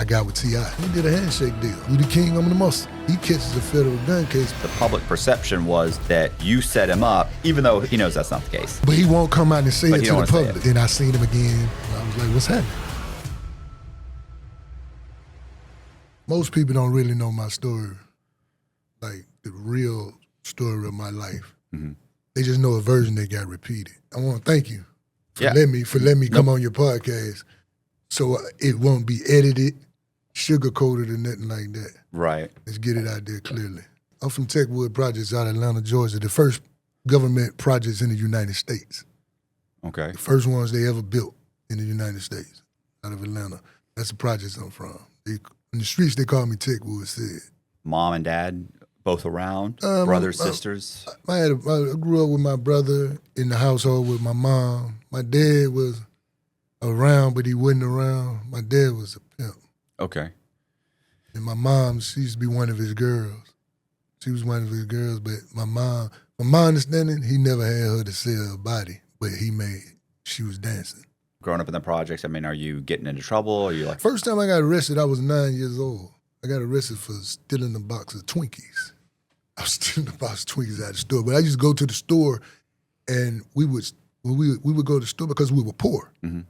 I got with T.I. We did a handshake deal. You the king, I'm the muscle. He catches a federal gun case. The public perception was that you set him up, even though he knows that's not the case. But he won't come out and say it to the public. It. Then I seen him again, and I was like, what's happening? Most people don't really know my story, like the real story of my life. Mm-hmm. They just know a version that got repeated. I want to thank you for letting me come on your podcast, so it won't be edited, sugar-coated, or nothing like that. Right. Let's get it out there clearly. I'm from Techwood Projects out of Atlanta, Georgia, the first government projects in the United States. Okay. The first ones they ever built in the United States out of Atlanta. That's the projects I'm from. In the streets, they call me Techwood Sid. Mom and dad both around? Brothers, sisters? I grew up with my brother in the household with my mom. My dad was around, but he wasn't around. My dad was a pimp. Okay. And my mom, she used to be one of his girls. She was one of his girls, but from my understanding, he never had her to sell a body, but she was dancing. Growing up in the projects, I mean, are you getting into trouble? Are you like... First time I got arrested, I was 9 years old. I got arrested for stealing a box of Twinkies. I was stealing a box of Twinkies out of the store. But I used to go to the store, and we would go to the store because we were poor. Mm-hmm.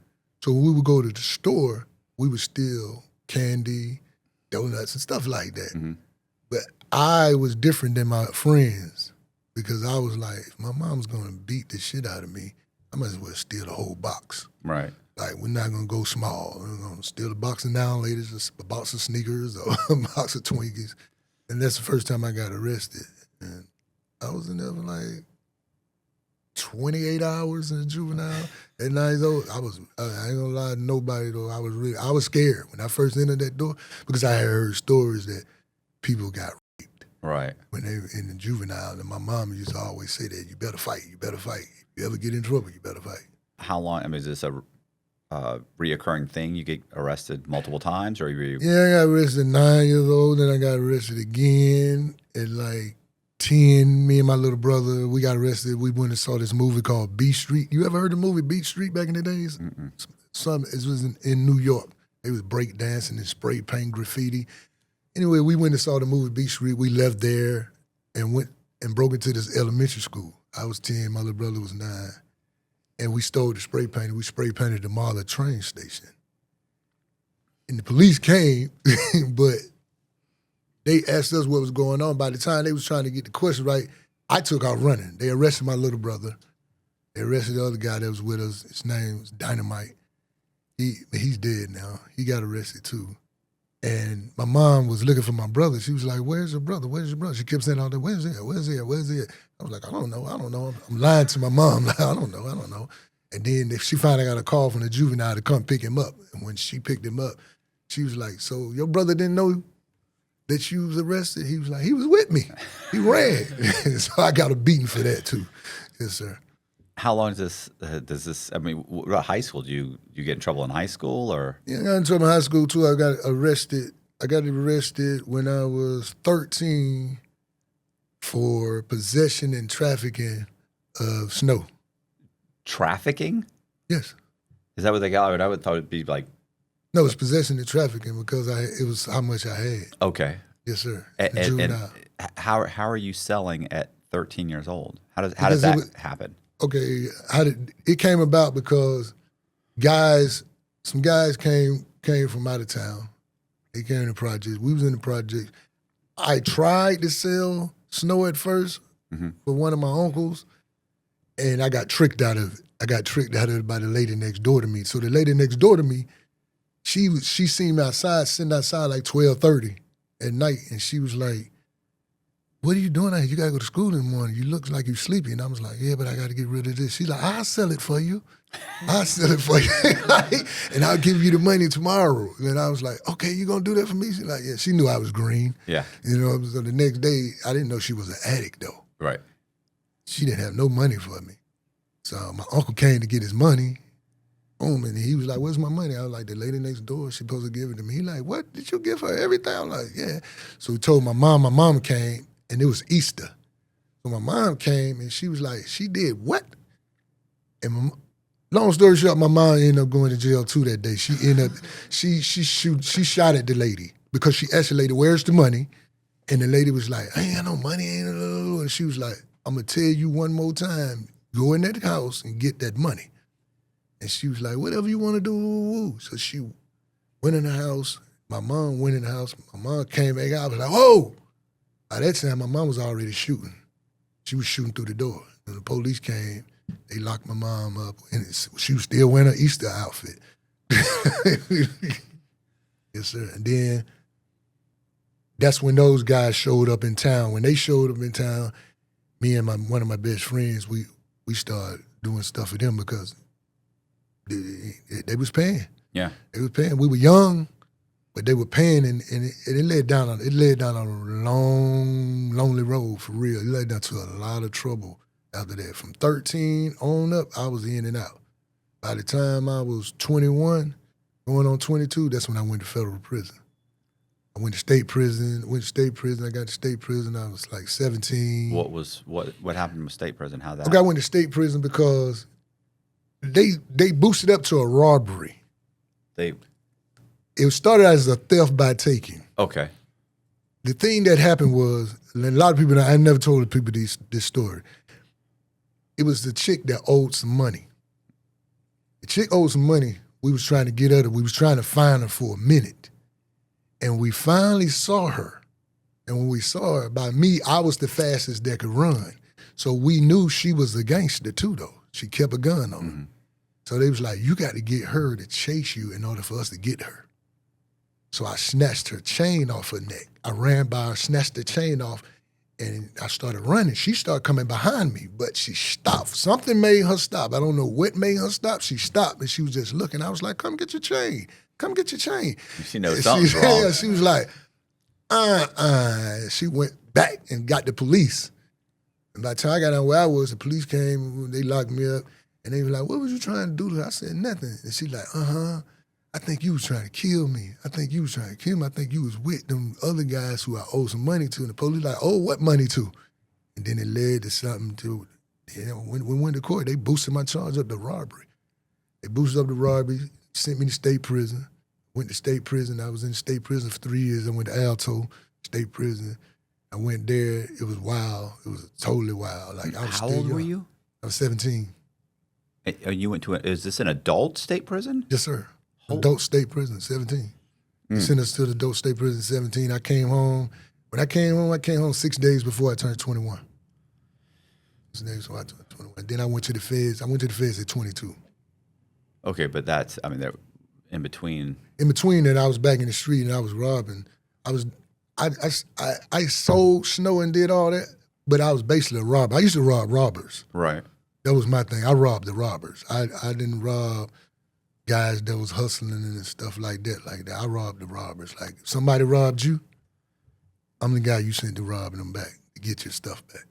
So when we would go to the store, we would steal candy, donuts, and stuff like that. Mm-hmm. But I was different than my friends because I was like, if my mom's going to beat the shit out of me, I might as well steal the whole box. Right. Like, we're not going to go small. We're going to steal a box of Now and Laters, a box of sneakers, or a box of Twinkies. And that's the first time I got arrested. And I was in there for like 28 hours in a juvenile at 9 years old. I ain't gonna lie to nobody though, I was scared when I first entered that door because I had heard stories that people got raped. Right. When they were in the juvenile, and my mom used to always say that, you better fight, you better fight. If you ever get in trouble, you better fight. How long, I mean, is this a reoccurring thing? You get arrested multiple times, or you? Yeah, I got arrested at 9 years old, then I got arrested again at like 10. Me and my little brother, we got arrested. We went and saw this movie called Beat Street. You ever heard the movie Beat Street back in the days? Mm-mm. It was in New York. They was break dancing and spray paint graffiti. Anyway, we went and saw the movie Beat Street. We left there and went and broke into this elementary school. I was 10, my little brother was 9. And we stole the spray paint, and we spray painted the Marla train station. And the police came, but they asked us what was going on. By the time they was trying to get the question right, I took out running. They arrested my little brother. They arrested the other guy that was with us. His name was Dynamite. He's dead now. He got arrested too. And my mom was looking for my brother. She was like, where's your brother? Where's your brother? She kept saying all that, where's he at? Where's he at? Where's he at? I was like, I don't know. I'm lying to my mom. Like, I don't know. And then she finally got a call from the juvenile to come pick him up. And when she picked him up, she was like, so your brother didn't know that you was arrested? He was like, he was with me. He ran. So I got a beating for that too. Yes, sir. How long does this, I mean, what about high school? Do you get in trouble in high school or? Yeah, I got in trouble in high school too. I got arrested when I was 13 for possession and trafficking of snow. Trafficking? Yes. Is that what they got? I would thought it'd be like. No, it's possession and trafficking because it was how much I had. Okay. Yes, sir. And how are you selling at 13 years old? How does that happen? Okay, it came about because some guys came from out of town. They came in the project. We was in the project. I tried to sell snow at first for one of my uncles, and I got tricked out of it. I got tricked out of it by the lady next door to me. So the lady next door to me, she seen me sitting outside like 12:30 at night, and she was like, what are you doing out here? You got to go to school in the morning. You look like you're sleepy. And I was like, yeah, but I got to get rid of this. She's like, I'll sell it for you. And I'll give you the money tomorrow. And I was like, okay, you going to do that for me? She's like, yeah. She knew I was green. Yeah. You know, so the next day, I didn't know she was an addict, though. Right. She didn't have no money for me. So my uncle came to get his money. And he was like, where's my money? I was like, the lady next door, she's supposed to give it to me. He like, what? Did you give her everything? I was like, yeah. So he told my mom came. And it was Easter. So my mom came and she was like, she did what? And Long story short, my mom ended up going to jail too that day. She ended up she shot at the lady because she asked the lady, "Where's the money?" And the lady was like, "I ain't got no money." And she was like, "I'm gonna tell you one more time. Go in that house and get that money." And she was like, "Whatever you want to do." So she went in the house. My mom went in the house. My mom came back out. I was like, "Whoa!" By that time, my mom was already shooting. She was shooting through the door. When the police came, they locked my mom up. And she was still wearing her Easter outfit. Yes, sir. And then that's when those guys showed up in town. When they showed up in town, me and one of my best friends, we started doing stuff for them because they was paying. Yeah. They was paying. We were young, but they were paying, and it led down on a long, lonely road for real. It led down to a lot of trouble after that. From 13 on up, I was in and out. By the time I was 21, going on 22, that's when I went to federal prison. I went to state prison. I got to state prison. I was like 17. What happened with state prison? How that? Okay, I went to state prison because they boosted up to a robbery. It started as a theft by taking. Okay. The thing that happened was, and a lot of people, I never told the people this story. It was the chick that owed some money. The chick owed some money. We was trying to get at her. We was trying to find her for a minute. And we finally saw her. And when we saw her, by me, I was the fastest that could run. So we knew she was a gangster too, though. She kept a gun on her. So they was like, you got to get her to chase you in order for us to get her. So I snatched her chain off her neck. I ran by her, snatched the chain off, and I started running. She started coming behind me, but she stopped. Something made her stop. I don't know what made her stop. She stopped, and she was just looking. I was like, come get your chain. Come get your chain. She knows something's wrong. Yeah, she was like, She went back and got the police. And by the time I got down where I was, the police came, they locked me up, and they were like, what was you trying to do to her? I said, nothing. And she like, I think you was trying to kill me. I think you was trying to kill me. I think you was with them other guys who I owe some money to. And the police like, oh, what money to? And then it led to something to, when we went to court, they boosted my charge up to robbery. They boosted up the robbery, sent me to state prison. Went to state prison. I was in state prison for 3 years. I went to Alto, state prison. I went there. It was wild. It was totally wild. Like, I was How old were you? I was 17. You went to is this an adult state prison? Yes, sir. Adult state prison, 17. They sent us to the adult state prison, 17. I came home. When I came home 6 days before I turned 21. 6 days before I turned 21. Then I went to the feds. I went to the feds at 22. Okay, but that's, I mean, they're in between. In between that, I was back in the street and I was robbing. I sold snow and did all that, but I was basically a robber. I used to rob robbers. Right. That was my thing. I robbed the robbers. I didn't rob guys that was hustling and stuff like that. I robbed the robbers. Like, if somebody robbed you, I'm the guy you sent to robbing them back to get your stuff back.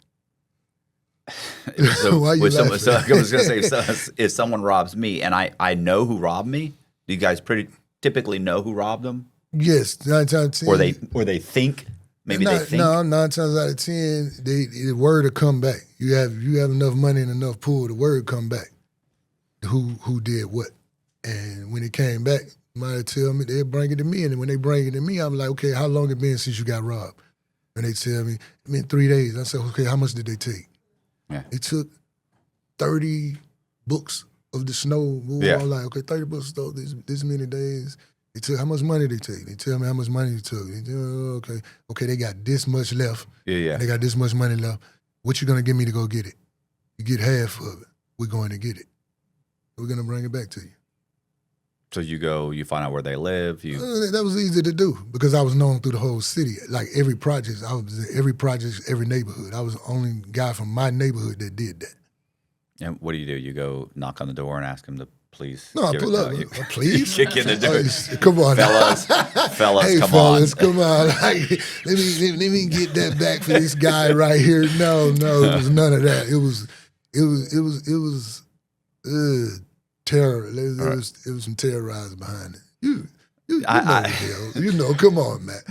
Why you laughing? So I was going to say, if someone robs me and I know who robbed me, do you guys pretty typically know who robbed them? Yes, 9 times out of 10. Or they think, maybe they think. No, 9 times out of 10, the word will come back. You have enough money and enough pull, the word come back. Who did what? And when it came back, somebody tell me, they'll bring it to me. And when they bring it to me, I'm like, okay, how long it been since you got robbed? And they tell me, it been 3 days. I said, okay, how much did they take? Yeah. They took 30 books of the snow. We were all like, okay, 30 books of snow, this many days. They took, how much money they take? They tell me how much money they took. They tell, okay, they got this much left. Yeah. They got this much money left. What you gonna give me to go get it? You get half of it. We're going to get it. We're gonna bring it back to you. So you go, you find out where they live. That was easy to do because I was known through the whole city. Like every project, I was in every project, every neighborhood. I was the only guy from my neighborhood that did that. And what do? You go knock on the door and ask them to please? No, I pull up. Please? Kick in the door. Come on. Fellas, hey, come fellas, on. Come on. Like, let me get that back for this guy right here. No, it was none of that. It was terror. It was some terrorizing behind it. You know, come on, man.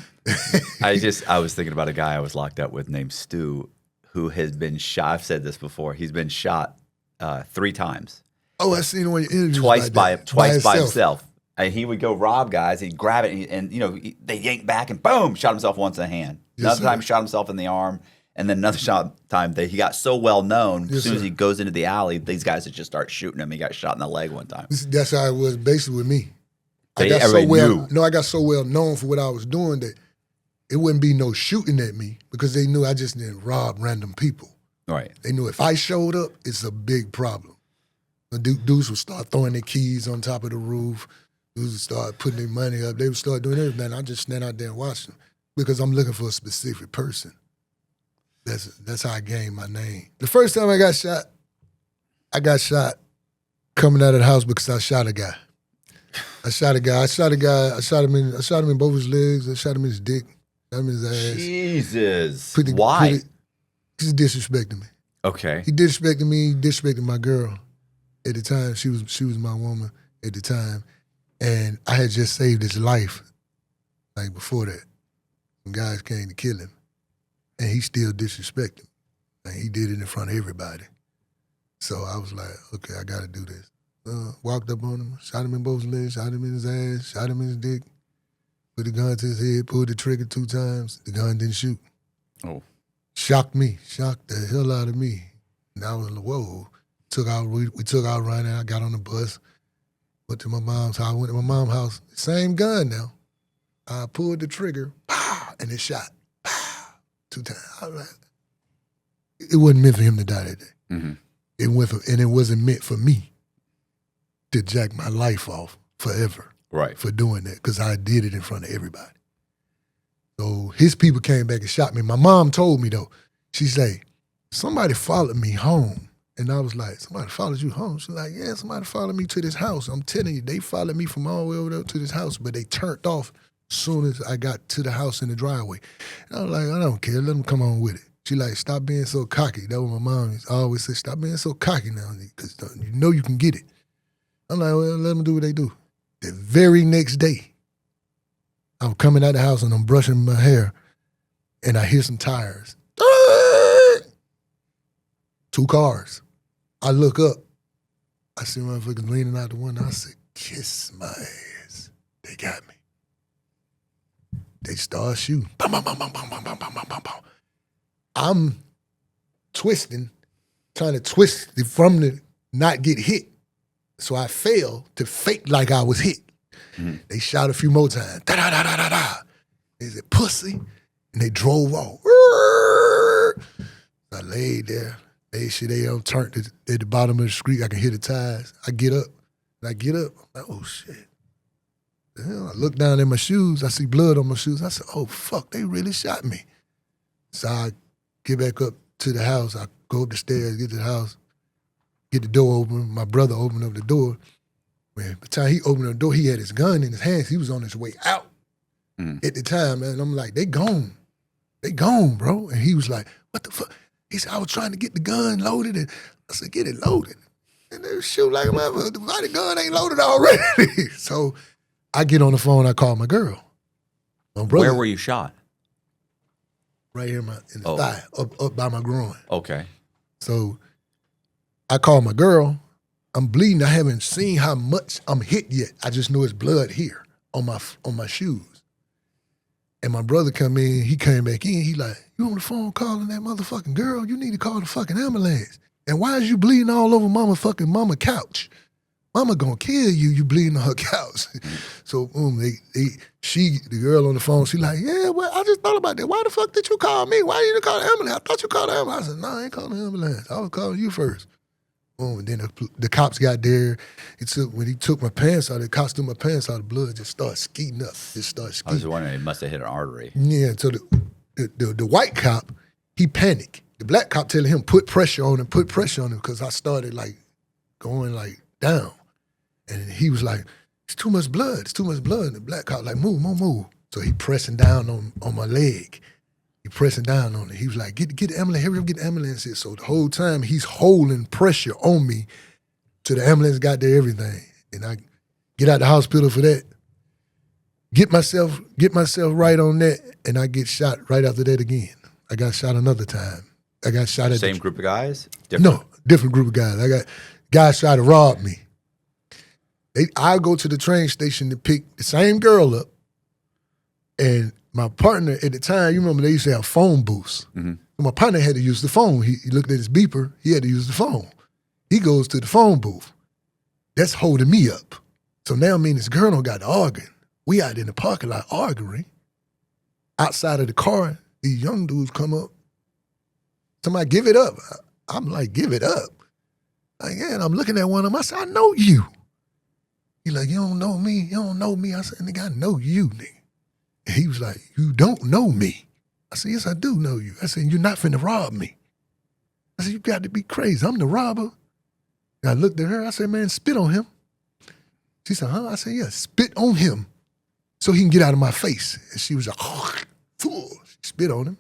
I was thinking about a guy I was locked up with named Stu, who has been shot. I've said this before. He's been shot 3 times. Oh, I seen one of your interviews. twice by itself. himself. And he would go rob guys. He'd grab it, and they yanked back, and boom, shot himself once in the hand. Yes, Another time, shot himself in the arm, and then another time that he got so well known. Yes, as soon as sir. he goes into the alley, these guys would just start shooting him. He got shot in the leg one time. That's how it was basically with me. I Everybody knew. I got so well known for what I was doing that it wouldn't be no shooting at me because they knew I just didn't rob random people. Right. They knew if I showed up, it's a big problem. The dudes would start throwing their keys on top of the roof. Dudes would start putting their money up. They would start doing everything. I just stand out there and watch them because I'm looking for a specific person. That's how I gained my name. The first time I got shot coming out of the house because I shot a guy. I shot him in both his legs. I shot him in his dick. Shot him in his ass. Jesus. Why? He's disrespecting me. Okay. He disrespected me. He disrespected my girl. At the time, she was my woman at the time, and I had just saved his life. Like before that, some guys came to kill him, and he still disrespected me. And he did it in front of everybody. So I was like, okay, I got to do this. Walked up on him, shot him in both legs, shot him in his ass, shot him in his dick, put the gun to his head, pulled the trigger 2 times. The gun didn't shoot. Oh. Shocked me, shocked the hell out of me. And I was like, whoa. We took out running. I got on the bus, went to my mom's house. I went to my mom's house, same gun now. I pulled the trigger, pow, and it shot, pow, 2 times. I was like, it wasn't meant for him to die that day. Mm-hmm. It wasn't meant for me to jack my life off forever. Right. For doing that, because I did it in front of everybody. So his people came back and shot me. My mom told me though, she said, somebody followed me home. And I was like, somebody followed you home? She's like, yeah, somebody followed me to this house. I'm telling you, they followed me from all the way over there to this house, but they turned off as soon as I got to the house in the driveway. And I was like, I don't care, let them come on with it. She like, stop being so cocky. That was my mom always said, stop being so cocky now, because you know you can get it. I'm like, well, let them do what they do. The very next day, I'm coming out the house and I'm brushing my hair, and I hear some tires. 2 cars. I look up. I see motherfuckers leaning out the window. I said, kiss my ass. They got me. They start shooting. Bam, bam, bam, bam, bam, bam, bam, bam, bam, bam. I'm twisting, trying to twist it from the not get hit. So I failed to fake like I was hit. Mm-hmm. They shot a few more times. Da da da da da da. They said, pussy. And they drove off. I laid there. They turned at the bottom of the street. I can hear the tires. I get up. I'm like, oh shit. The hell? I look down at my shoes. I see blood on my shoes. I said, oh fuck, they really shot me. So I get back up to the house. I go up the stairs, get to the house, get the door open. My brother opened up the door. When by the time he opened the door, he had his gun in his hands. He was on his way out at the time, man. I'm like, they gone. They gone, bro. And he was like, what the fuck? He said, I was trying to get the gun loaded. And I said, get it loaded. And they shoot like a motherfucker. The gun ain't loaded already. So I get on the phone. I call my girl. My brother. Where were you shot? Right here in the thigh, up by my groin. Okay. So I call my girl. I'm bleeding. I haven't seen how much I'm hit yet. I just know it's blood here on my shoes. And my brother come in, he came back in, he like, you on the phone calling that motherfucking girl? You need to call the fucking ambulance. And why is you bleeding all over mama couch? Mama gonna kill you, you bleeding on her couch. So the girl on the phone, she like, yeah, well, I just thought about that. Why the fuck did you call me? Why didn't you call the ambulance? I thought you called the ambulance. I said, no, I ain't calling the ambulance. I was calling you first. And then the cops got there. When he took my pants out, the cops took my pants out, the blood just started skeeting up. I was wondering, it must have hit an artery. Yeah, so the white cop, he panicked. The black cop telling him, put pressure on him, because I started like going like down. And he was like, it's too much blood. And the black cop like, move. So he pressing down on my leg. He pressing down on it. He was like, get the ambulance, hurry up, get the ambulance here. So the whole time he's holding pressure on me till the ambulance got there, everything. And I get out the hospital for that. Get myself right on that, and I get shot right after that again. I got shot another time. I got shot at Same group of guys? No, different group of guys. I Guys try to rob me. I go to the train station to pick the same girl up, and my partner at the time, you remember they used to have phone booths. Mm-hmm. My partner had to use the phone. He looked at his beeper. He had to use the phone. He goes to the phone booth. That's holding me up. So now me and this girl don't got to arguing. We out in the parking lot arguing. Outside of the car, these young dudes come up. Somebody give it up. I'm like, give it up. Like, yeah, and I'm looking at one of them. I said, I know you. He like, you don't know me? You don't know me? I said, nigga, I know you, nigga. And he was like, you don't know me. I said, yes, I do know you. I said, you're not finna rob me. I said, you got to be crazy. I'm the robber. And I looked at her. I said, man, spit on him. She said, huh? I said, yeah, spit on him so he can get out of my face. And she was like, fool. She spit on him.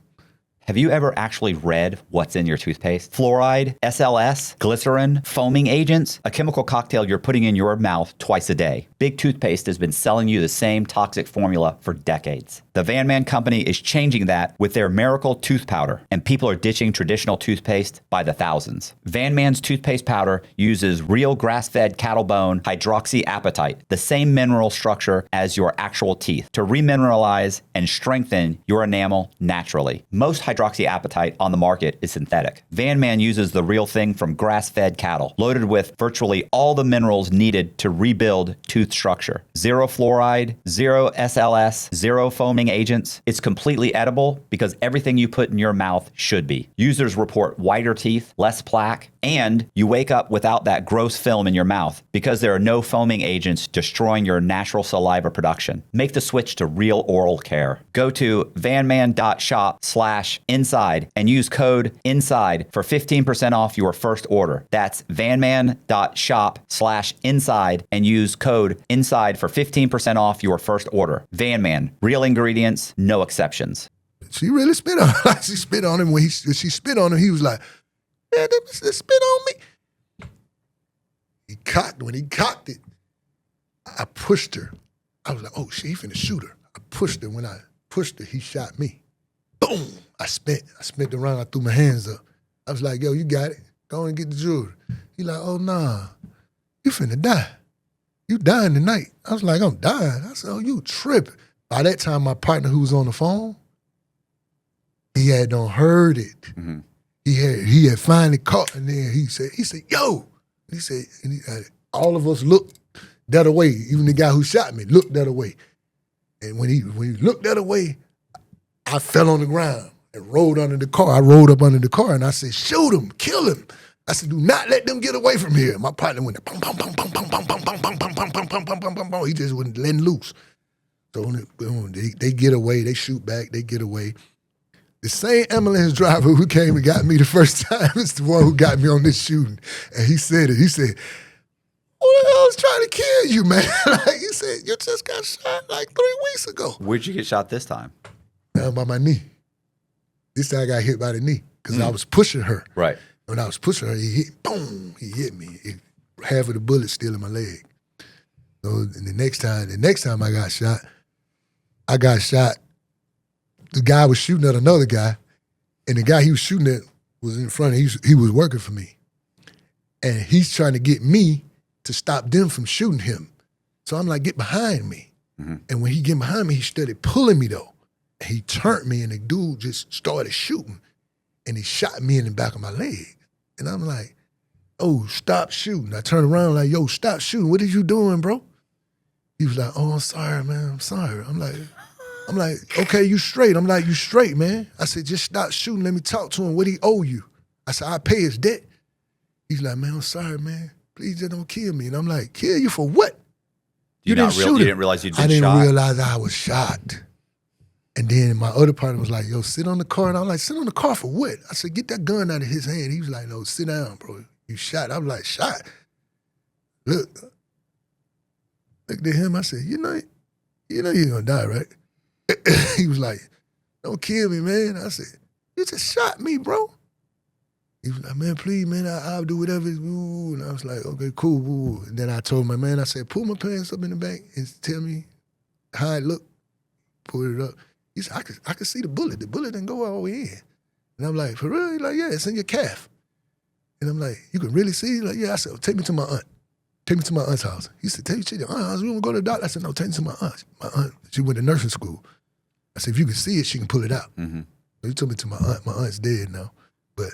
Have you ever actually read what's in your toothpaste? Fluoride, SLS, glycerin, foaming agents, a chemical cocktail you're putting in your mouth twice a day. Big Toothpaste has been selling you the same toxic formula for decades. The Van Man Company is changing that with their miracle tooth powder, and people are ditching traditional toothpaste by the thousands. Van Man's toothpaste powder uses real grass-fed cattle bone hydroxyapatite, the same mineral structure as your actual teeth, to remineralize and strengthen your enamel naturally. Most hydroxyapatite on the market is synthetic. Van Man uses the real thing from grass-fed cattle, loaded with virtually all the minerals needed to rebuild tooth structure. Zero fluoride, zero SLS, zero foaming agents. It's completely edible because everything you put in your mouth should be. Users report whiter teeth, less plaque, and you wake up without that gross film in your mouth because there are no foaming agents destroying your natural saliva production. Make the switch to real oral care. Go to vanman.shop/inside and use code INSIDE for 15% off your first order. That's vanman.shop/inside and use code INSIDE for 15% off your first order. Van Man, real ingredients, no exceptions. She really spit on him. She spit on him. When she spit on him, he was like, man, they spit on me. When he cocked it, I pushed her. I was like, oh, shit, he finna shoot her. I pushed her. When I pushed her, he shot me. Boom. I spent around. I threw my hands up. I was like, yo, you got it. Go on and get the jewelry. He like, oh, nah. You finna die. You dying tonight. I was like, I'm dying. I said, oh, you tripping. By that time, my partner who was on the phone, he had done heard it. Mm-hmm. He had finally caught, and then he said, yo. He said, all of us looked that away. Even the guy who shot me looked that away. And when he looked that away, I fell on the ground and rolled under the car. I rolled up under the car and I said, shoot him, kill him. I said, do not let them get away from here. My partner went, pum, pum, pum, pum, pum, pum, pum, pum, pum, pum, pum, pum, pum, pum, pum, pum. He just wasn't letting loose. So they get away, they shoot back, they get away. The same ambulance driver who came and got me the first time is the one who got me on this shooting. And he said it. He said, who the hell is trying to kill you, man? Like he said, you just got shot like 3 weeks ago. Where'd you get shot this time? Down by my knee. This time I got hit by the knee because I was pushing her. Right. When I was pushing her, he hit me. Half of the bullet still in my leg. So and the next time I got shot, the guy was shooting at another guy, and the guy he was shooting at was in front of he was working for me. And he's trying to get me to stop them from shooting him. So I'm like, get behind me. Mm-hmm. And when he get behind me, he started pulling me though. And he turned me and the dude just started shooting. And he shot me in the back of my leg. And I'm like, oh, stop shooting. I turned around like, yo, stop shooting. What are you doing, bro? He was like, oh, I'm sorry, man. I'm sorry. I'm like, okay, you straight. I'm like, you straight, man. I said, just stop shooting. Let me talk to him. What he owe you? I said, I pay his debt. He's like, man, I'm sorry, man. Please just don't kill me. And I'm like, kill you for what? You didn't shoot him. You didn't realize you'd been shot? I didn't realize I was shot. And then my other partner was like, yo, sit on the car. And I'm like, sit on the car for what? I said, get that gun out of his hand. He was like, no, sit down, bro. You shot. I'm like, shot? Looked at him. I said, you know you're gonna die, right? He was like, don't kill me, man. I said, you just shot me, bro. He was like, man, please, man, I'll do whatever. And I was like, okay, cool. And then I told my man, I said, pull my pants up in the back and tell me how it looked. Pull it up. He said, I could see the bullet. The bullet didn't go all the way in. And I'm like, for real? He's like, yeah, it's in your calf. And I'm like, you can really see? Like, yeah. I said, take me to my aunt. Take me to my aunt's house. He said, take me to your aunt's house. You want to go to the doctor? I said, no, take me to my aunt. My aunt, she went to nursing school. I said, if you can see it, she can pull it out. Mm-hmm. So he took me to my aunt. My aunt's dead now. But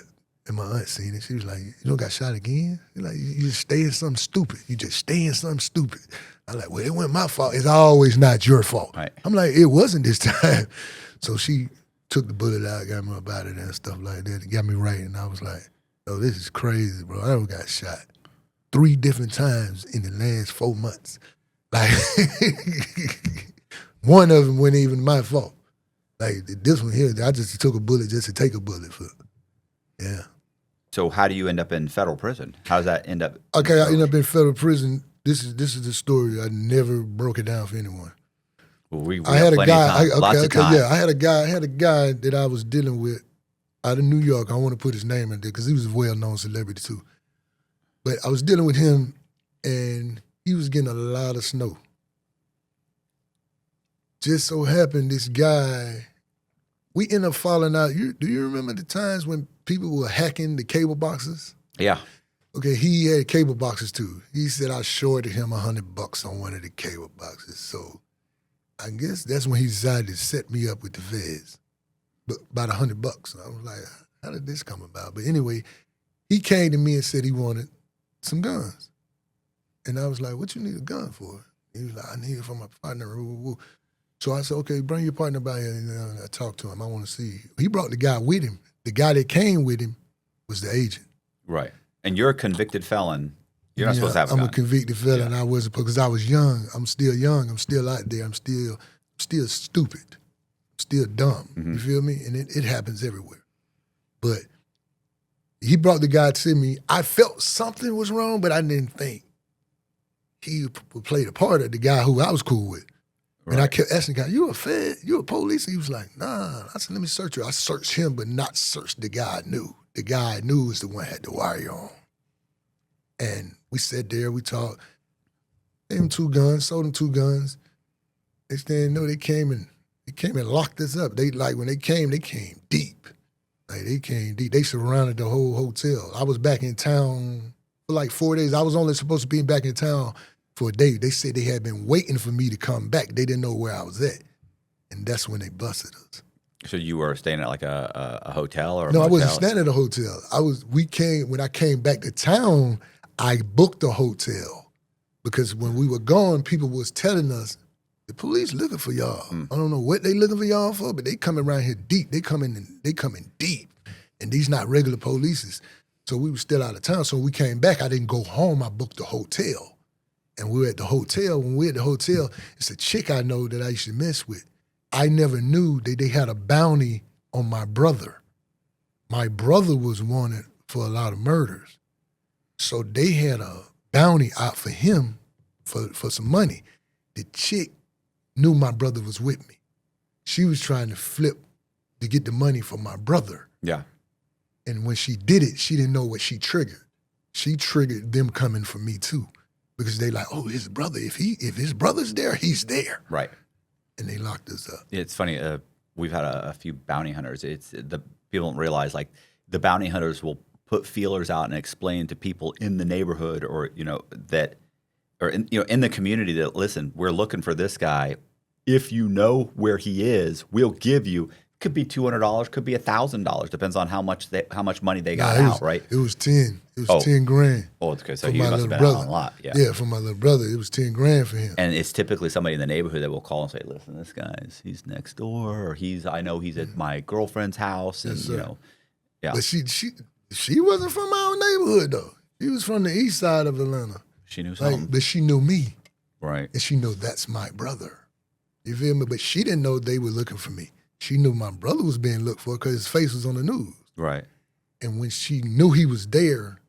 and my aunt seen it. She was like, you don't got shot again? She's like, you just stay in something stupid. You just stay in something stupid. I'm like, well, it wasn't my fault. It's always not your fault. Right. I'm like, it wasn't this time. So she took the bullet out, got me up out of there and stuff like that. It got me right. And I was like, oh, this is crazy, bro. I never got shot 3 different times in the last 4 months. Like, one of them wasn't even my fault. Like, this one here, I just took a bullet just to take a bullet for. Yeah. So how do you end up in federal prison? How does that end up? Okay, I ended up in federal prison. This is the story. I never broke it down for anyone. Well, we I had a guy. Lots of time. Yeah, I had a guy that I was dealing with out of New York. I want to put his name in there because he was a well-known celebrity too. But I was dealing with him, and he was getting a lot of snow. Just so happened, this guy, we ended up falling out. Do you remember the times when people were hacking the cable boxes? Yeah. Okay, he had cable boxes too. He said I shorted him $100 on one of the cable boxes. So I guess that's when he decided to set me up with the feds. But about $100. I was like, how did this come about? But anyway, he came to me and said he wanted some guns. And I was like, what you need a gun for? He was like, I need it for my partner. So I said, okay, bring your partner by here. And I talked to him. I want to see. He brought the guy with him. The guy that came with him was the agent. Right. And you're a convicted felon. You're not supposed to have a gun. I'm a convicted felon. I wasn't, because I was young. I'm still young. I'm still out there. I'm still stupid. I'm still dumb. Mm-hmm. You feel me? And it happens everywhere. But he brought the guy to me. I felt something was wrong, but I didn't think he played a part of the guy who I was cool with. Right. And I kept asking the guy, you a fed? You a police? And he was like, nah. I said, let me search you. I searched him, but not searched the guy I knew. The guy I knew was the one that had the wire on. And we sat there, we talked. Gave him 2 guns, sold him 2 guns. Next thing you know, they came and locked us up. When they came deep. Like, they came deep. They surrounded the whole hotel. I was back in town for like 4 days. I was only supposed to be back in town for a day. They said they had been waiting for me to come back. They didn't know where I was at. And that's when they busted us. So you were staying at like a hotel or a No, motel? I wasn't staying at a hotel. When I came back to town, I booked a hotel. Because when we were gone, people was telling us, the police looking for y'all. I don't know what they looking for y'all for, but they coming around here deep. They coming deep. And these not regular polices. So we were still out of town. So when we came back, I didn't go home. I booked a hotel. And we were at the hotel. When we were at the hotel, it's a chick I know that I used to mess with. I never knew that they had a bounty on my brother. My brother was wanted for a lot of murders. So they had a bounty out for him for some money. The chick knew my brother was with me. She was trying to flip to get the money for my brother. Yeah. And when she did it, she didn't know what she triggered. She triggered them coming for me too. Because they like, oh, his brother, if his brother's there, he's there. Right. And they locked us up. It's funny. We've had a few bounty hunters. People don't realize, like, the bounty hunters will put feelers out and explain to people in the neighborhood or in the community that, listen, we're looking for this guy. If you know where he is, we'll give you. Could be $200, could be $1,000. Depends on how much money they got out. Right. It was 10. It was 10 grand. Oh, okay. So he must have been out a lot. Yeah. Yeah, for my little brother, it was 10 grand for him. And it's typically somebody in the neighborhood that will call and say, "Listen, this he's next door, or I know he's at my girlfriend's house." And yes, yeah. But she wasn't from our neighborhood though. She was from the east side of Atlanta. She knew something. But she knew me. Right. And she knew that's my brother. You feel me? But she didn't know they were looking for me. She knew my brother was being looked for because his face was on the news. Right. And when she knew he was there,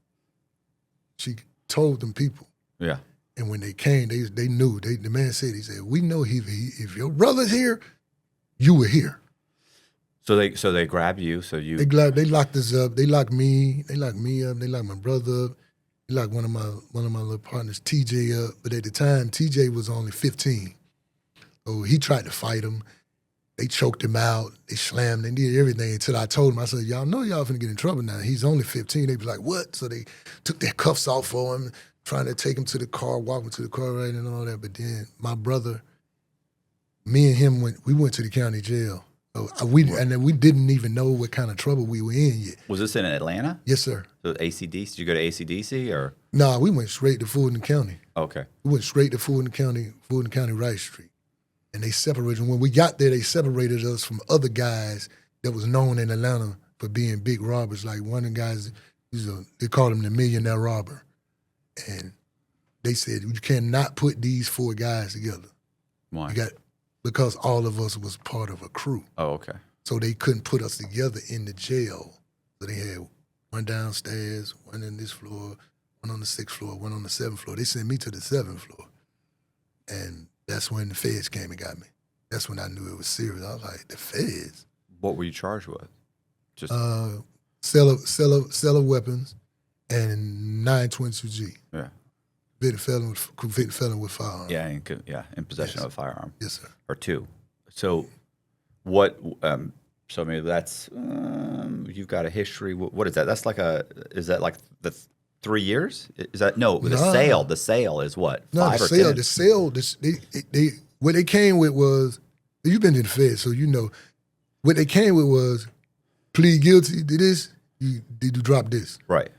she told them people. Yeah. And when they came, they knew. The man said, we know if your brother's here, you were here. So they grabbed you. So you they locked us up. They locked me. They locked me up. They locked my brother up. They locked one of my little partners, TJ, up. But at the time, TJ was only 15. So he tried to fight him. They choked him out. They slammed. They did everything until I told him. I said, y'all know y'all finna get in trouble now. He's only 15. They be like, what? So they took their cuffs off for him, trying to take him to the car, walk him to the car, right, and all that. But then my brother, me and him we went to the county jail. So and then we didn't even know what kind of trouble we were in yet. Was this in Atlanta? Yes, sir. So ACDC? Did you go to ACDC or? No, we went straight to Fulton County. Okay. We went straight to Fulton County, Rice Street. And they separated. When we got there, they separated us from other guys that was known in Atlanta for being big robbers. Like one of the guys, they called him the millionaire robber. And they said, you cannot put these 4 guys together. Why? Because all of us was part of a crew. Oh, okay. So they couldn't put us together in the jail. So they had one downstairs, one in this floor, one on the 6th floor, one on the 7th floor. They sent me to the 7th floor. And that's when the feds came and got me. That's when I knew it was serious. I was like, the feds? What were you charged with? Just sell of weapons and 922G. Yeah. Convicted felon with firearm. Yeah, in possession of a firearm. Yes, sir. Or 2. So what, so maybe that's, you've got a history. What is that? That's like is that like the 3 years? Is that, no, the sale is what? No, 5 or 10? the sale, what they came with was, you've been in the Fed, so you know, what they came with was, plead guilty to this, did you drop this? Right.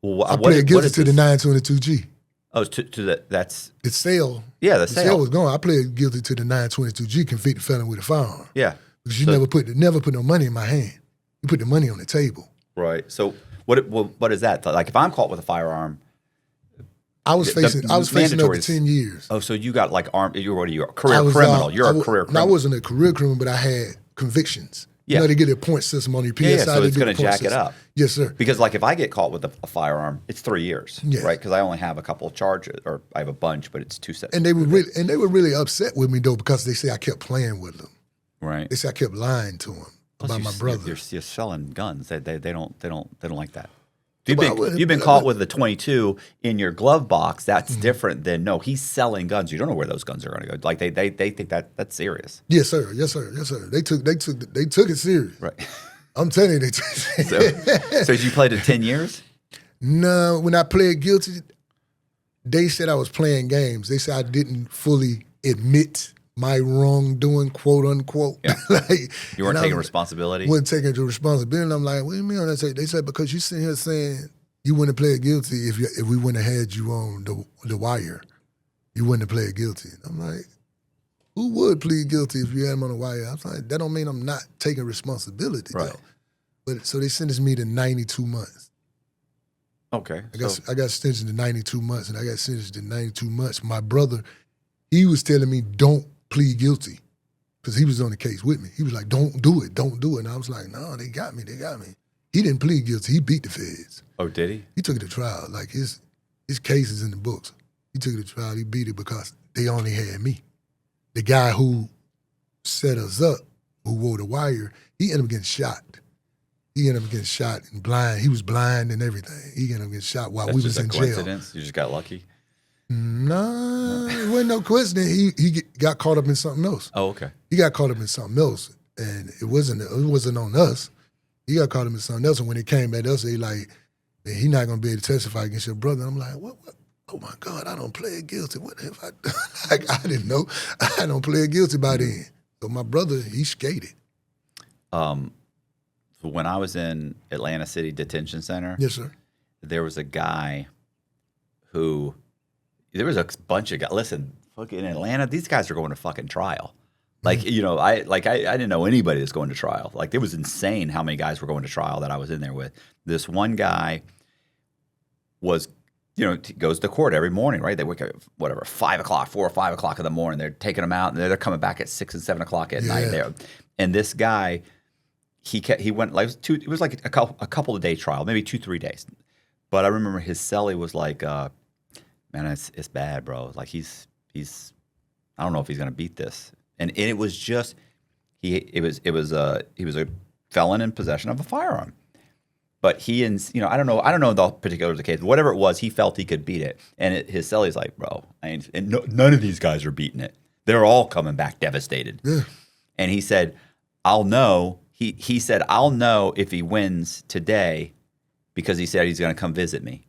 Well, I plead guilty to the 922G. Oh, to that. That's the sale. Yeah, the sale was gone. I pled guilty to the 922G, convicted felon with a firearm. Yeah, because you never put no money in my hand. You put the money on the table. Right. So what is that? Like if I'm caught with a firearm, I was facing up to 10 years. Oh, so you got like armed? You're a career criminal. You're a career criminal. No, I wasn't a career criminal, but I had convictions. Yeah. You know, they get a point system on your PSI. Yeah, so it's going to jack it up. Yes, sir. Because like if I get caught with a firearm, it's 3 years, right? Because I only have a couple of charges, or I have a bunch, but it's 2 sets. And they were really upset with me though, because they say I kept playing with them. Right. They say I kept lying to them about my brother. You're selling guns. They don't like that. You've been caught with a 22 in your glove box. That's different than he's selling guns. You don't know where those guns are going to go. Like they think that's serious. Yes, sir. Yes, sir. Yes, sir. They took it serious. Right. I'm telling you, they took it serious. So you played it 10 years? No, when I pled guilty, they said I was playing games. They said I didn't fully admit my wrongdoing, quote unquote. Yeah. Like, you weren't taking responsibility? Wasn't taking the responsibility. And I'm like, what do you mean? They said, because you sitting here saying you wouldn't have pled guilty if we wouldn't have had you on the wire. You wouldn't have pled guilty. I'm like, who would plead guilty if you had him on the wire? I was like, that don't mean I'm not taking responsibility, right? Though. But so they sentenced me to 92 months. Okay. I got sentenced to 92 months, and I got sentenced to 92 months. My brother, he was telling me, don't plead guilty, because he was on the case with me. He was like, don't do it. And I was like, no, they got me. He didn't plead guilty. He beat the feds. Oh, did he? He took it to trial. Like his case is in the books. He took it to trial. He beat it because they only had me. The guy who set us up, who wore the wire, he ended up getting shot. And blind. He was blind and everything. He ended up getting shot while we was in jail. Coincidence? You just got lucky? No, it wasn't no coincidence. He got caught up in something else. Oh, okay. He got caught up in something else, and it wasn't on us. He got caught up in something else, and when it came at us, they like, man, he not gonna be able to testify against your brother. And I'm like, what? Oh my God, I don't plead guilty. What if I? Like, I didn't know. I don't plead guilty by then. So my brother, he skated. When I was in Atlanta City Detention Center, yes, sir, there was a guy who. There was a bunch of guys. Listen, fucking in Atlanta, these guys are going to fucking trial. Like, I didn't know anybody that's going to trial. Like, it was insane how many guys were going to trial that I was in there with. This one guy was, goes to court every morning, right? They wake up, 4 or 5 o'clock in the morning. They're taking him out, and they're coming back at 6 and 7 o'clock at night there. And this guy, he went like it was like a couple of day trial, maybe 2-3 days. But I remember his cellie was like, man, it's bad, bro. Like he's I don't know if he's gonna beat this. And it was just he was a felon in possession of a firearm. But he and I don't know the particulars of the case. Whatever it was, he felt he could beat it. And his cellie's like, bro, none of these guys are beating it. They're all coming back devastated. Yeah. And he said, I'll know. He said, I'll know if he wins today because he said he's going to come visit me.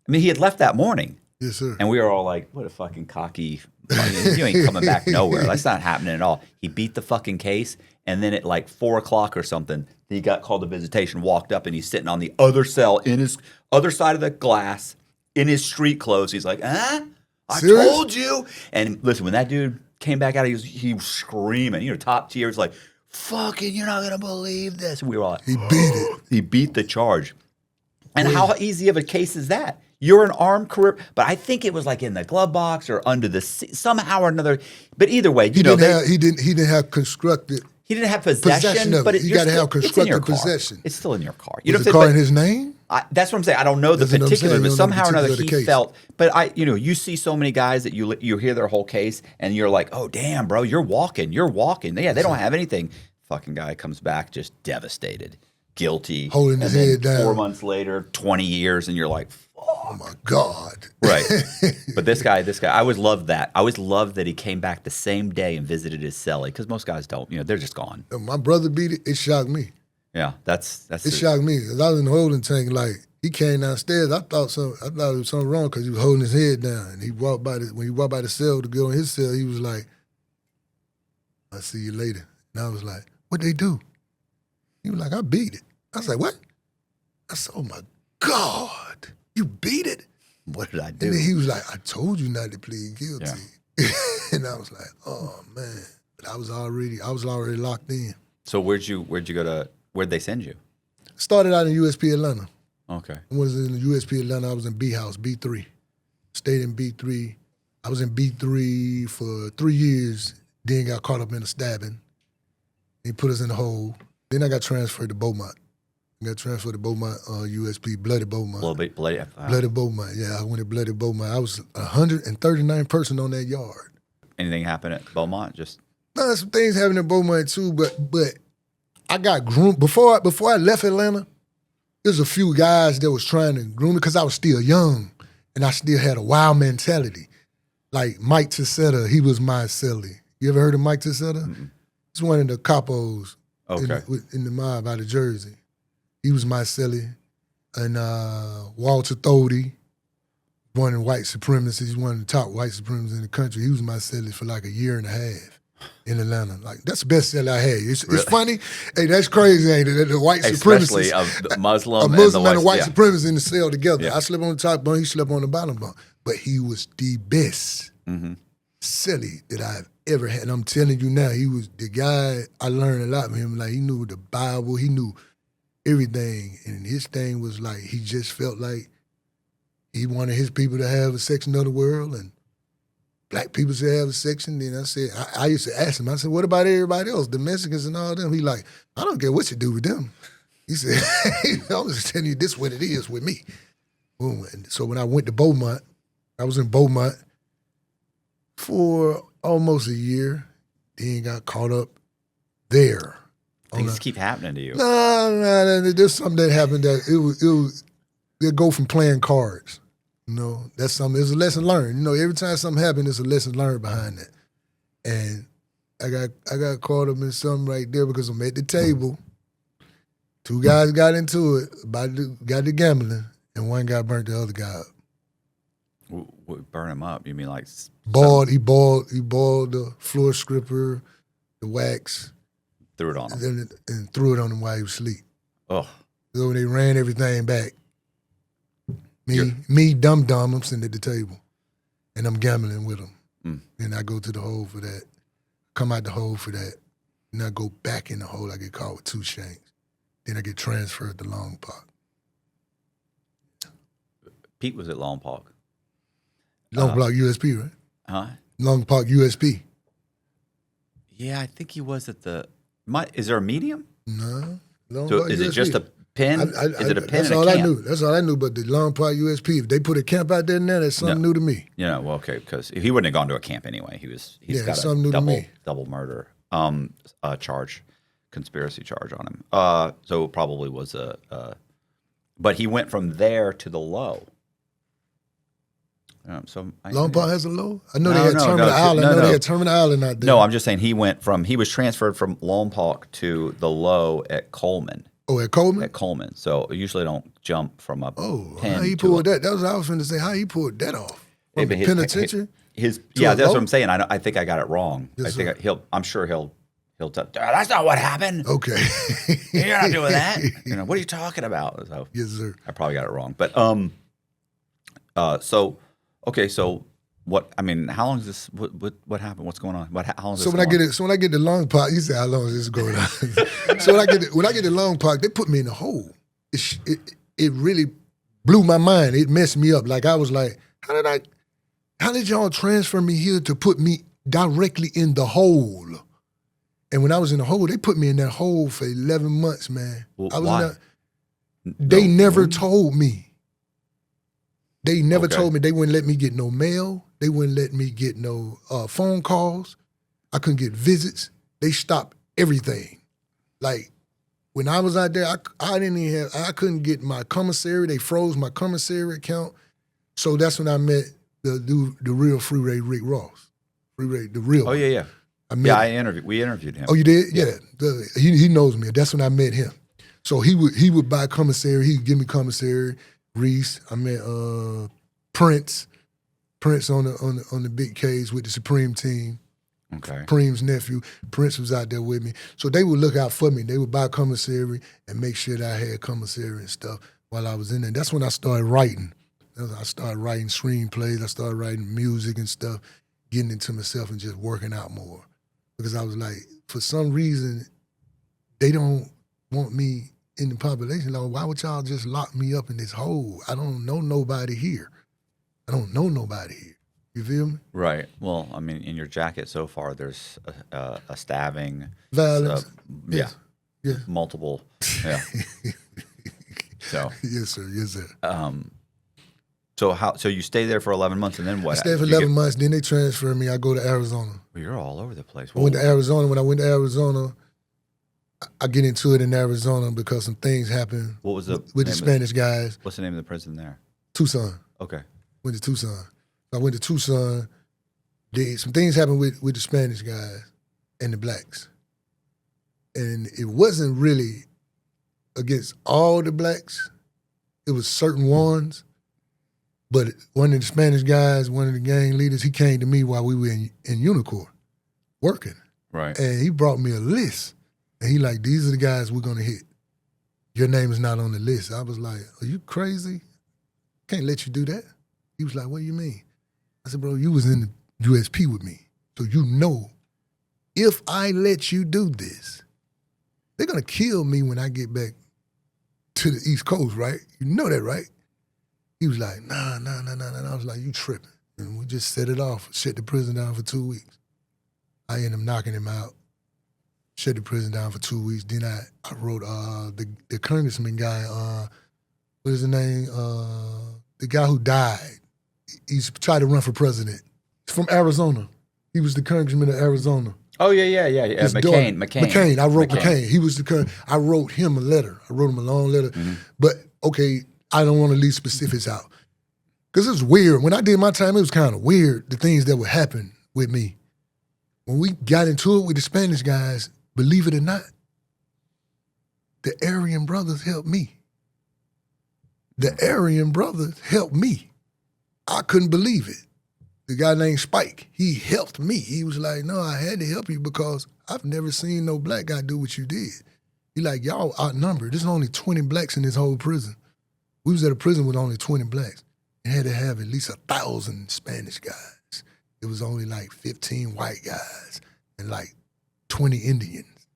I mean, he had left that morning. Yes, sir. And we were all like, what a fucking cocky, you ain't coming back nowhere. That's not happening at all. He beat the fucking case. And then at like 4 o'clock or something, he got called to visitation, walked up, and he's sitting on the other cell in his other side of the glass in his street clothes. He's like, I Serious? told you. And listen, when that dude came back out, he was screaming, top tiers, like, fucking, you're not going to believe this. And we were all like, He beat it. He beat the charge. And how easy of a case is that? You're an armed career, but I think it was like in the glove box or under the seat, somehow or another. But either way, He didn't have constructed. he didn't have possession, of but it. You got to have it's in your constructive car. possession. It's still in your car. Was the car in his name? That's what I'm saying. I don't know the That's what I'm particulars, saying. but You don't know somehow the or another particular he case. felt. But you see so many guys that you hear their whole case and you're like, oh damn, bro, you're walking. Yeah, they don't have anything. Fucking guy comes back just devastated, guilty, Holding his head down. 4 months later, 20 years, and you're like, Oh my God. right. But this guy, I always loved that. I always loved that he came back the same day and visited his cellie because most guys don't. They're just gone. My brother beat it. It shocked me. Yeah, that's It shocked me. 'Cause I was in the holding tank. Like he came downstairs. I thought there was something wrong because he was holding his head down. And when he walked by the cell to go in his cell, he was like, "I'll see you later." And I was like, "What'd they do?" He was like, "I beat it." I was like, "What?" I said, "Oh my God, you beat it?" what did I do? And then he was like, "I told you not to plead guilty." Yeah. And I was like, "Oh man," but I was already locked in. So where'd you go to? Where'd they send you? Started out in USP Atlanta. Okay. I was in the USP Atlanta. I was in B House, B3. Stayed in B3. I was in B3 for 3 years. Then got caught up in a stabbing. He put us in the hole. Then I got transferred to Beaumont. USP, Bloody Beaumont. A little bit bloody. Bloody Beaumont. Yeah, I went to Bloody Beaumont. I was 139 person on that yard. Anything happen at Beaumont? Just No, some things happened in Beaumont too, but I got groomed before I left Atlanta. There's a few guys that was trying to groom me because I was still young and I still had a wild mentality. Like Mike Tessetta, he was my cellie. You ever heard of Mike Tessetta? Mm-hmm. He's one of the capos in the mob out of Jersey. He was my cellie. And Walter Thody, one of the white supremacists, he's one of the top white supremacists in the country. He was my cellie for like a year and a half in Atlanta. Like that's the best cellie I had. It's funny. Hey, that's crazy, ain't it? The white especially supremacists. a Muslim and a white supremacist in the cell together. Yeah. I slept on the top bunk, he slept on the bottom bunk. But he was the best cellie that I've ever had. And I'm telling you now, he was the guy, I learned a lot from him. Like he knew the Bible, he knew everything. And his thing was like, he just felt like he wanted his people to have a section of the world and black people should have a section. Then I said, I used to ask him, I said, what about everybody else, the Mexicans and all them? He like, I don't care what you do with them. He said, I'm just telling you this what it is with me. Boom. And so when I went to Beaumont, I was in Beaumont for almost a year, then got caught up there. Things keep happening to you. No, there's something that happened that it go from playing cards. That's something. It's a lesson learned. Every time something happens, there's a lesson learned behind that. And I got caught up in something right there because I'm at the table. Two guys got into it, got to gambling, and one guy burnt the other guy up. Burn him up? You mean like He boiled the floor stripper, the wax. Threw it on him. And threw it on him while he was asleep. Oh. So they ran everything back. Me, dumb, I'm sitting at the table. And I'm gambling with him. And I go to the hole for that. Come out the hole for that. And I go back in the hole. I get caught with 2 shanks. Then I get transferred to Long Park. Pete was at Long Park. Long Park USP, right? Huh? Long Park USP. Yeah, I think he was at the... Is there a medium? No. Long So Park is USP. it just a pin? Is it a pin That's and a all camp? I knew. That's all I knew. But the Long Park USP, if they put a camp out there now, that's something new to me. Well, okay, because he wouldn't have gone to a camp anyway. He's got something new a to me. double murder charge, conspiracy charge on him. So it probably was but he went from there to the low. Long Park has a low? I know No, they had no, Terminal no, Island. no, I know no. they had Terminal Island out there. No, I'm just saying he was transferred from Lone Park to the low at Coleman. Oh, at Coleman? At Coleman. So usually don't jump from a Oh, 10 how he to pulled that? That was what I was going to say. How he pulled that off? From the penitentiary? His To yeah, a that's low? what I'm saying. I think I got it wrong. Yes, I think sir. I'm sure he'll tell. That's not what happened. Okay. You're not doing that. What are you talking about? So Yes, sir. I probably got it wrong. But so what? I mean, how long is this? What happened? What's going on? How long is So this when going? I get the Long Park, you say how long is this going on? So when I get the Long Park, they put me in the hole. It really blew my mind. It messed me up. Like I was like, how did y'all transfer me here to put me directly in the hole? And when I was in the hole, they put me in that hole for 11 months, man. Well, I was why? in that. They never no. told me. They never Okay. told me. They wouldn't let me get no mail. They wouldn't let me get no phone calls. I couldn't get visits. They stopped everything. Like when I was out there, I couldn't get my commissary. They froze my commissary account. So that's when I met the real Free Ray Rick Ross. Free Ray, the real. Oh one. yeah. I met We interviewed him. Oh, you did? Yeah. He knows me. That's when I met him. So he would buy commissary. He'd give me commissary. Reese. I met Prince. Prince on the big case with the Supreme team. Okay. Supreme's nephew. Prince was out there with me. So they would look out for me. They would buy commissary and make sure that I had commissary and stuff while I was in there. That's when I started writing. I started writing screenplays. I started writing music and stuff, getting into myself and just working out more. Because I was like, for some reason, they don't want me in the population. Like, why would y'all just lock me up in this hole? I don't know nobody here. You feel me? Right. Well, I mean, in your jacket so far, there's a stabbing, Violence. yeah, Yeah. multiple, yeah. So, Yes, sir. Yes, sir. so you stay there for 11 months, and then what? I stayed for Did you 11 months. Then they transferred me. I go to Arizona. Well, you're all over the place. I went to Arizona. When I went to Arizona, I get into it in Arizona because some things happened What was the with the name Spanish guys. What's the name of the prison there? Tucson. Okay. Went to Tucson. I went to Tucson. Some things happened with the Spanish guys and the blacks. And it wasn't really against all the blacks. It was certain ones. But one of the Spanish guys, one of the gang leaders, he came to me while we were in Unicorn working. Right. And he brought me a list. And he like, these are the guys we're going to hit. Your name is not on the list. I was like, are you crazy? Can't let you do that. He was like, what do you mean? I said, bro, you was in the USP with me. So you know, if I let you do this, they're going to kill me when I get back to the East Coast, right? You know that, right? He was like, nah. I was like, you tripping. And we just set it off, shut the prison down for 2 weeks. I ended up knocking him out, shut the prison down for 2 weeks. Then I wrote the congressman guy, what is his name? The guy who died. He's tried to run for president. He's from Arizona. He was the congressman of Arizona. Oh yeah. His McCain. daughter- McCain. I wrote McCain. He was the I wrote him a letter. I wrote him a long letter. Mm-hmm. But okay, I don't want to leave specifics out. Because it was weird. When I did my time, it was kind of weird, the things that would happen with me. When we got into it with the Spanish guys, believe it or not, the Aryan brothers helped me. The Aryan brothers helped me. I couldn't believe it. The guy named Spike, he helped me. He was like, no, I had to help you because I've never seen no black guy do what you did. He like, y'all outnumbered. There's only 20 blacks in this whole prison. We was at a prison with only 20 blacks. It had to have at least 1,000 Spanish guys. It was only like 15 white guys and like 20 Indians.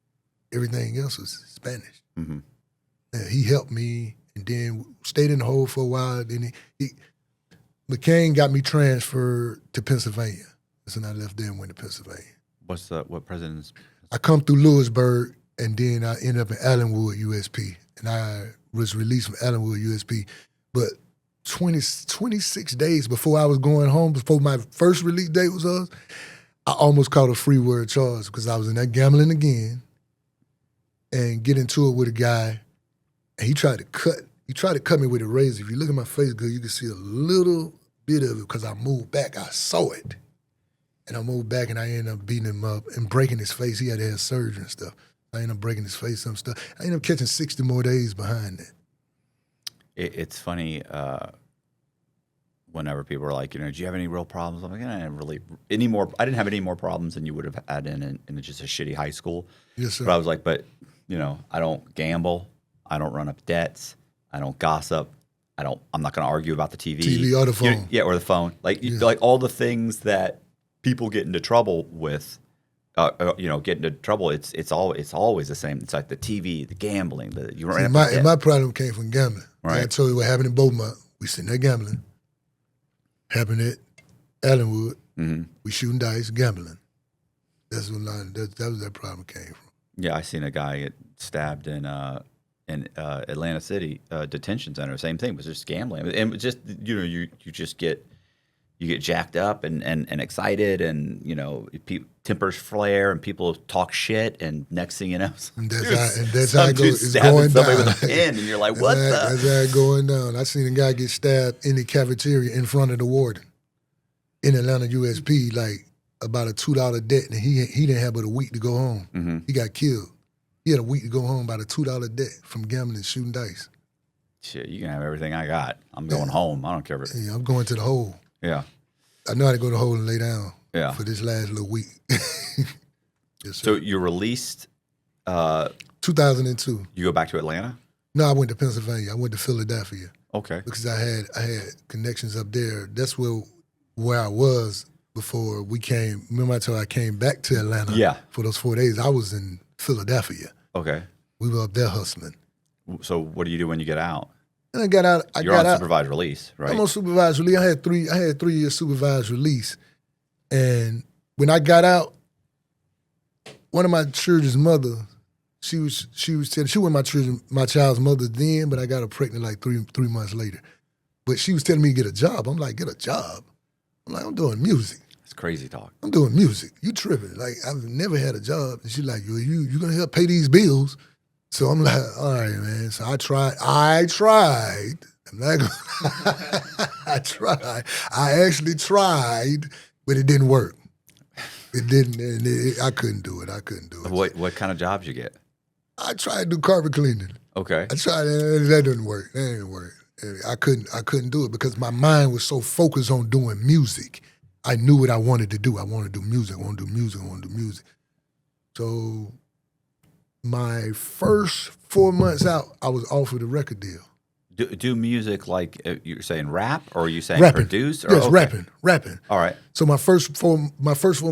Everything else was Spanish. Mm-hmm. And he helped me and then stayed in the hole for a while. Then McCain got me transferred to Pennsylvania. That's when I left there and went to Pennsylvania. What president's? I come through Lewisburg and then I ended up in Allenwood, USP. And I was released from Allenwood, USP. But 26 days before I was going home, before my first release date was us, I almost caught a free word charge because I was in that gambling again and get into it with a guy. And he tried to cut me with a razor. If you look at my face good, you can see a little bit of it because I moved back. I saw it. And I moved back and I ended up beating him up and breaking his face. He had to have surgery and stuff. I ended up breaking his face, some stuff. I ended up catching 60 more days behind that. It's funny whenever people are like, do you have any real problems? I'm like, I didn't have any more problems than you would have had in just a shitty high school. Yes, sir. But I was like, I don't gamble. I don't run up debts. I don't gossip. I'm not going to argue about the TV. TV or the phone. Or the phone. Like all the things that people get into trouble with, get into trouble. It's always the same. It's like the TV, the gambling, my problem came from gambling. Right. I told you what happened in Beaumont. We sitting there gambling. Happened at Allenwood. Mm-hmm. We shooting dice, gambling. That's what that was that problem came from. Yeah, I seen a guy get stabbed in Atlanta City detention center. Same thing, it was just gambling, and it just you just get jacked up and excited, and tempers flare, and people talk shit, and next thing you know, that's how it goes. It's going down with a pin, and you're like, what the? That's how it going down. I seen a guy get stabbed in the cafeteria in front of the warden in Atlanta USP, like about a $2 debt, and he didn't have but a week to go home. Mm-hmm. He got killed. He had a week to go home about a $2 debt from gambling and shooting dice. Shit, you can have everything I got. I'm going home. I don't care. Yeah, I'm going to the hole. Yeah. I know how to go to the hole and lay down. Yeah. For this last little week. Yes, so you released. 2002. You go back to Atlanta? No, I went to Pennsylvania. I went to Philadelphia. Okay. Because I had connections up there. That's where I was before we came. Remember I told you I came back to Atlanta. Yeah. For those 4 days. I was in Philadelphia. Okay. We were up there hustling. So what do you do when you get out? And I got out. You're on supervised release, right? I'm on supervised release. I had 3 years supervised release, and when I got out, one of my children's mother, she was telling, she wasn't my child's mother then, but I got her pregnant like three months later. But she was telling me to get a job. I'm like, get a job? I'm like, I'm doing music. It's crazy talk. I'm doing music. You tripping? Like I've never had a job. And she's like, you gonna help pay these bills? So I'm like, all right, man. So I tried. I'm not gonna I tried. I actually tried, but it didn't work. It didn't. And I couldn't do it. What kind of jobs you get? I tried to do carpet cleaning. Okay. I tried. That didn't work. That didn't work. I couldn't do it because my mind was so focused on doing music. I knew what I wanted to do. I want to do music. I want to do music. So my first 4 months out, I was offered a record deal. Do music like you're saying rap, or are you saying rapping. produce? Or, yes, okay. rapping. All right. So my first 4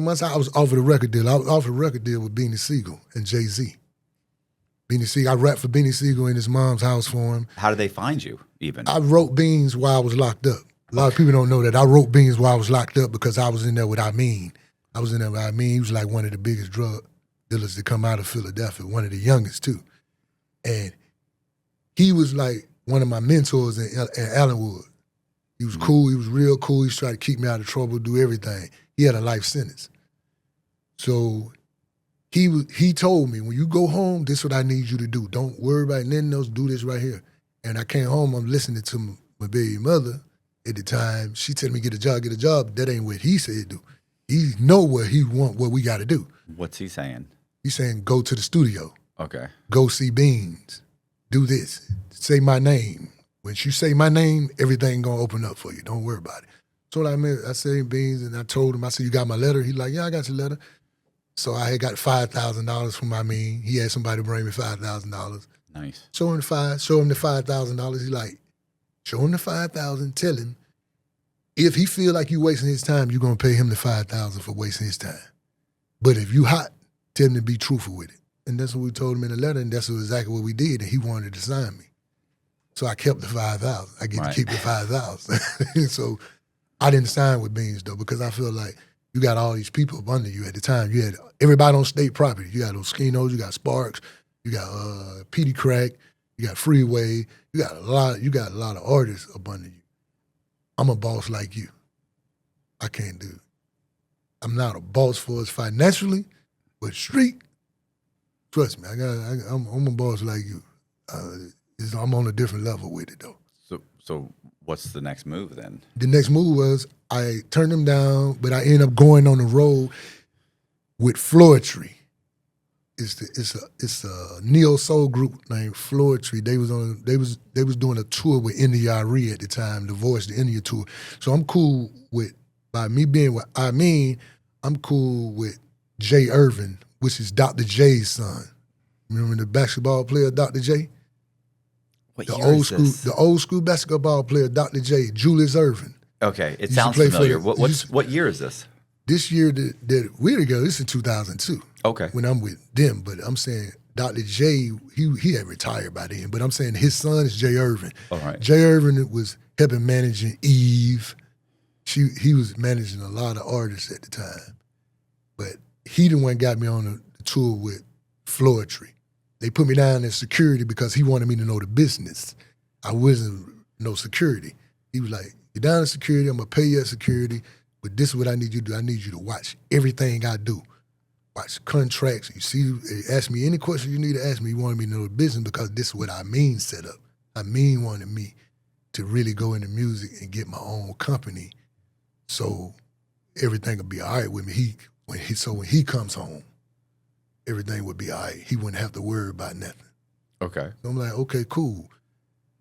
months out, I was offered a record deal. I was offered a record deal with Beanie Siegel and Jay-Z. Beanie Siegel, I rapped for Beanie Siegel in his mom's house for him. How did they find you even? I wrote Beans while I was locked up. A lot of people don't know that. I wrote Beans while I was locked up because I was in there with He was like one of the biggest drug dealers to come out of Philadelphia, one of the youngest too. And he was like one of my mentors in Allenwood. He was cool. He was real cool. He tried to keep me out of trouble, do everything. He had a life sentence. So he told me, when you go home, this is what I need you to do. Don't worry about nothing else. Do this right here. And I came home. I'm listening to my baby mother at the time. She told me, get a job. That ain't what he said do. He know what we got to do. What's he saying? He's saying, go to the studio. Okay. Go see Beans. Do this. Say my name. When you say my name, everything gonna open up for you. Don't worry about it. So I said Beans, and I told him, I said, you got my letter? He like, yeah, I got your letter. So I had got $5,000 from he had somebody bring me $5,000. Nice. Show him the $5,000. He like, show him the $5,000, tell him, if he feel like you wasting his time, you're gonna pay him the $5,000 for wasting his time. But if you hot, tell him to be truthful with it. And that's what we told him in the letter, and that's exactly what we did, and he wanted to sign me. So I kept the $5,000. I get to keep the $5,000. So I didn't sign with Beans, though, because I feel like you got all these people up under you at the time. You had everybody on state property. You got those Skinos, you got Sparks, you got Petey Crack, you got Freeway, you got a lot of artists up under you. I'm a boss like you. I can't do it. I'm not a boss for us financially, but street, trust me, I'm a boss like you. I'm on a different level with it, though. So what's the next move then? The next move was I turned them down, but I ended up going on the road with Floetry. It's a neo soul group named Floetry. They was doing a tour with India Ari at the time, the Voice the India tour. So I'm cool with, by me being what I mean, I'm cool with Jay Irvin, which is Dr. J's son. Remember the basketball player Dr. J? What The year old is school, this? the old school basketball player Dr. J, Julius Irvin. Okay, it to sounds play for familiar. the- What year is this? This year that we're together, this is in 2002. Okay. When I'm with them, but I'm saying Dr. J, he had retired by then, but I'm saying his son is Jay Irvin. All right. Jay Irvin was helping managing Eve. He was managing a lot of artists at the time, but he the one got me on the tour with Floetry. They put me down as security because he wanted me to know the business. I wasn't no security. He was like, "You're down as security. I'm gonna pay you as security, but this is what I need you to do. I need you to watch everything I do. Watch contracts. You see, ask me any question you need to ask me. You wanted me to know the business because this is what I mean set up. I mean wanted me to really go into music and get my own company, so everything would be all right with me. When he comes home, everything would be all right. He wouldn't have to worry about nothing. Okay. So I'm like, okay, cool.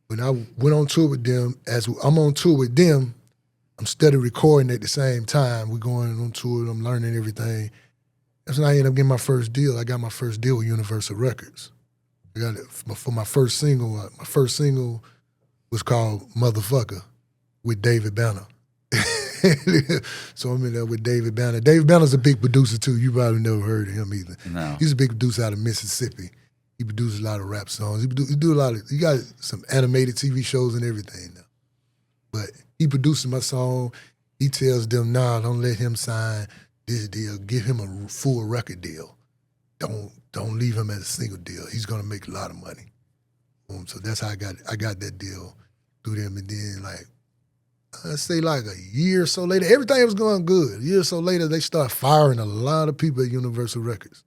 When I went on tour with them, as I'm on tour with them, I'm steady recording at the same time. We're going on tour, I'm learning everything. That's when I ended up getting my first deal. I got my first deal with Universal Records. I got it for my first single. My first single was called Motherfucker with David Banner. So I'm in there with David Banner. David Banner's a big producer too. You probably never heard of him either. No. He's a big producer out of Mississippi. He produces a lot of rap songs. He do a lot of. He got some animated TV shows and everything now. But he produces my song. He tells them, "Nah, don't let him sign this deal. Give him a full record deal. Don't leave him as a single deal. He's gonna make a lot of money." So that's how I got that deal through them. And then I say like a year or so later, everything was going good. A year or so later, they start firing a lot of people at Universal Records.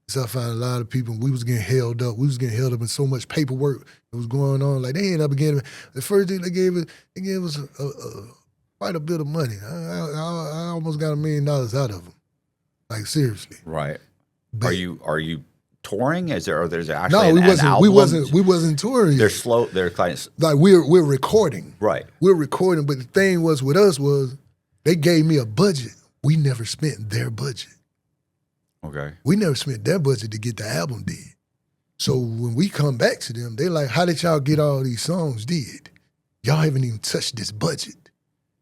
They started firing a lot of people. We was getting held up. We was getting held up in so much paperwork that was going on. Like they ended up getting, the first thing they gave us quite a bit of money. I almost got $1 million out of them. Like seriously. Right. But Are you touring? There's actually no, an album? we wasn't touring. They're Yet. slow. They're kind of Like we're recording. right. We're recording, but the thing was with us was they gave me a budget. We never spent their budget. Okay. We never spent their budget to get the album did. So when we come back to them, they like, how did y'all get all these songs did? Y'all haven't even touched this budget.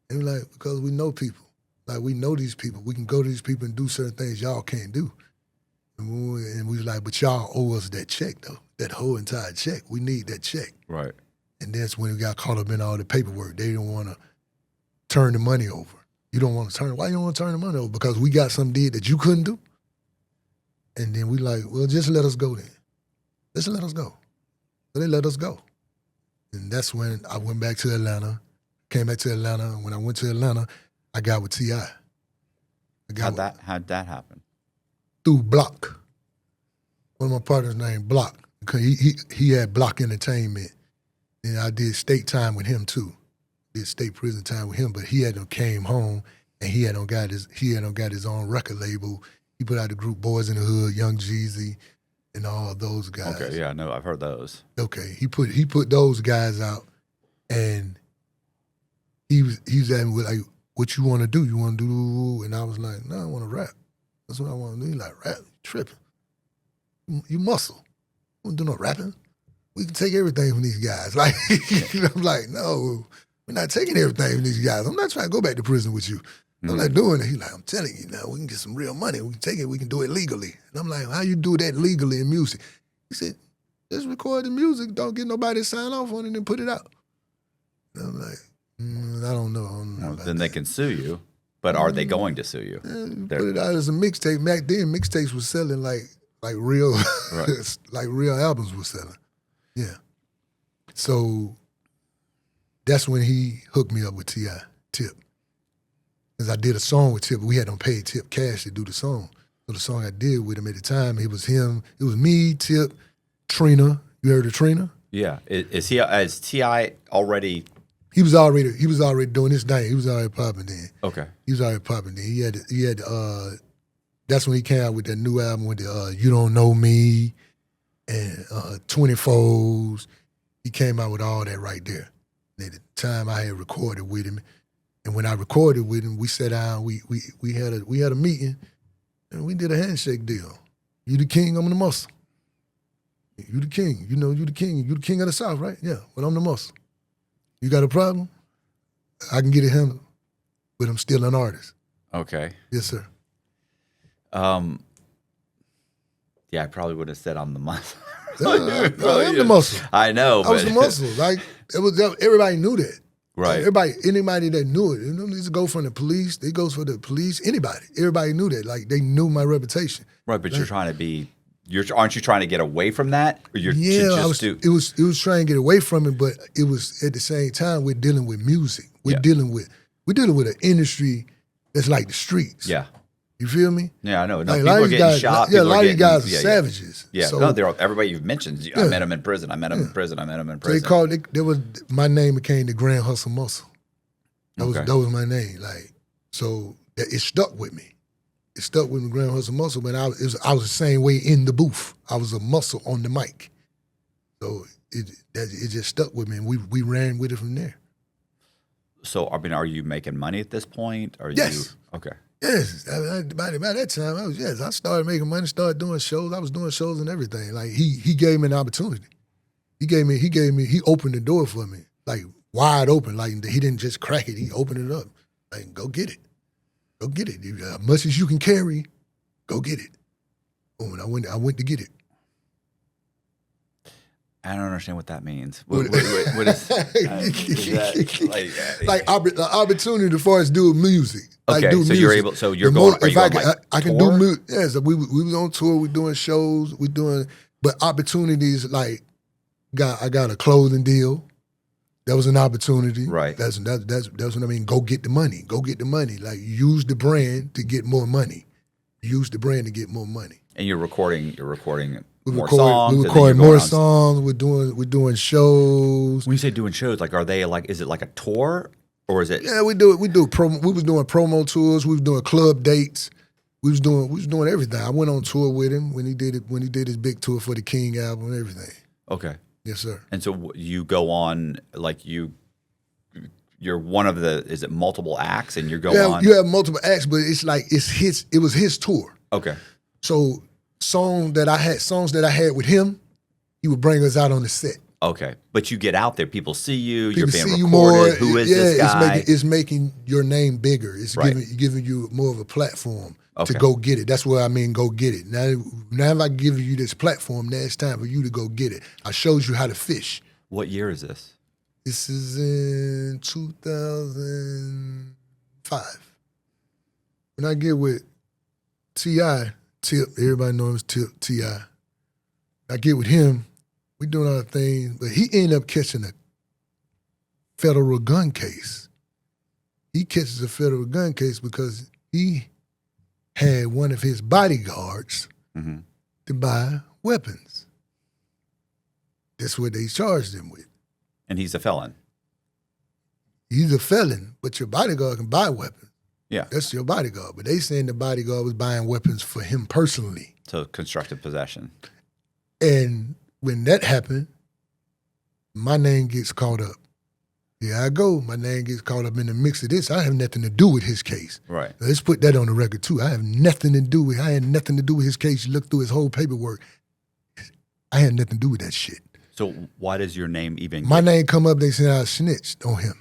And we're like, because we know people. Like we know these people. We can go to these people and do certain things y'all can't do. And we was like, but y'all owe us that check though, that whole entire check. We need that check. Right. And that's when we got caught up in all the paperwork. They didn't want to turn the money over. You don't want to turn, why you don't want to turn the money over? Because we got something did that you couldn't do. And then we like, well, just let us go then. Just let us go. So they let us go. And that's when I went back to Atlanta, came back to Atlanta. And when I went to Atlanta, I got with T.I. How'd that happen? Through Block. One of my partners named Block. Because he had Block Entertainment. And I did state time with him too. Did state prison time with him, but he had came home and he had got his own record label. He put out the group Boys in the Hood, Young Jeezy, and all those guys. Okay, yeah, no, I've heard those. Okay, he put those guys out, and he's at me with like, what you want to do? You want to do? And I was like, no, I want to rap. That's what I want to do. He like, rap? You tripping? You muscle. You want to do no rapping? We can take everything from these guys. Like, I'm like, no, we're not taking everything from these guys. I'm not trying to go back to prison with you. I'm not doing it. He's like, I'm telling you now, we can get some real money. We can take it, we can do it legally. And I'm like, how you do that legally in music? He said, just record the music, don't get nobody to sign off on it and put it out. And I'm like, I don't know. Well, then they can sue you, but are they going to sue you? Put it out as a mixtape. Back then, mixtapes was selling like real, Right. like real albums was selling. Yeah. So that's when he hooked me up with T.I., Tip. Because I did a song with Tip, we had him pay Tip cash to do the song. So the song I did with him at the time, it was him, it was me, Tip, Trina. You heard of Trina? Yeah. Is T.I. already He was already doing his thing. He was already popping then. Okay. He was already popping then. He had that's when he came out with that new album with the You Don't Know Me and 24s. He came out with all that right there. And at the time I had recorded with him. And when I recorded with him, we sat down, we had a meeting, and we did a handshake deal. You the king, I'm the muscle. You the king, you the king. You the king of the South, right? Yeah, but I'm the muscle. You got a problem? I can get it handled, but I'm still an artist. Okay. Yes, sir. Yeah, I probably would have said I'm the muscle. I'm the muscle. I know. I was the muscle. Like everybody knew that. Right. Like, anybody that knew it, this go from the police, it goes for the police, anybody. Everybody knew that. Like, they knew my reputation. Right, but like, aren't you trying to get away from that? Or you're it was trying to get away from it, but it was at the same time we're dealing with music. We're dealing with an industry that's like the streets. Yeah. You feel me? Yeah, I know. No, like, people are getting shot. Yeah, a lot of you guys are savages. Yeah, so, no, everybody you've mentioned. I met him in prison. I met him in prison. So my name became the Grand Hustle Muscle. That was my name. Like, so it stuck with me. It stuck with me, Grand Hustle Muscle. But I was the same way in the booth. I was a muscle on the mic. So it just stuck with me, and we ran with it from there. So I mean, are you making money at this point? Yes. Okay. Yes, by that time, I started making money, started doing shows. I was doing shows and everything. Like he gave me an opportunity. He opened the door for me, like wide open. Like he didn't just crack it, he opened it up. Like, go get it. Go get it. As much as you can carry, go get it. Oh, and I went to get it. I don't understand what that means. What is that? Like opportunity as far as doing music. Okay, like, do so music. you're going. Are you going I can do music. Yeah, so we was on tour. We doing shows. But opportunities like I got a clothing deal. That was an opportunity. Right. That's what I mean. Go get the money. Go get the money. Like, use the brand to get more money. Use the brand to get more money. And you're recording. We record more songs. We're doing shows. When you say doing shows, like, are they like? Is it like a tour, or is it? Yeah, we do promo. We was doing promo tours. We was doing club dates. We was doing everything. I went on tour with him when he did his big tour for the King album and everything. Okay. Yes, sir. And so you go on, like, you're one of the, is it multiple acts, and you go on? You have multiple acts, but it's like it was his tour. Okay. So songs that I had with him, he would bring us out on the set. Okay. But you get out there, people see you, people you're being see recorded. You more. Who is this guy? It's making your name bigger. It's giving you more of a platform to go get it. That's what I mean, go get it. Now if I give you this platform, now it's time for you to go get it. I showed you how to fish. What year is this? This is in 2005. When I get with T.I., Tip, everybody knows T.I. I get with him, we doing our thing, but he ended up catching a federal gun case. He catches a federal gun case because he had one of his bodyguards to buy weapons. That's what they charged him with. And he's a felon. He's a felon, but your bodyguard can buy weapons. Yeah. That's your bodyguard. But they saying the bodyguard was buying weapons for him personally. So constructive possession. And when that happened, my name gets caught up. Here I go. My name gets caught up in the mix of this. I have nothing to do with his case. Right. Now, let's put that on the record too. I had nothing to do with his case. You look through his whole paperwork. I had nothing to do with that shit. So why does your name even My name come up, they say I snitched on him.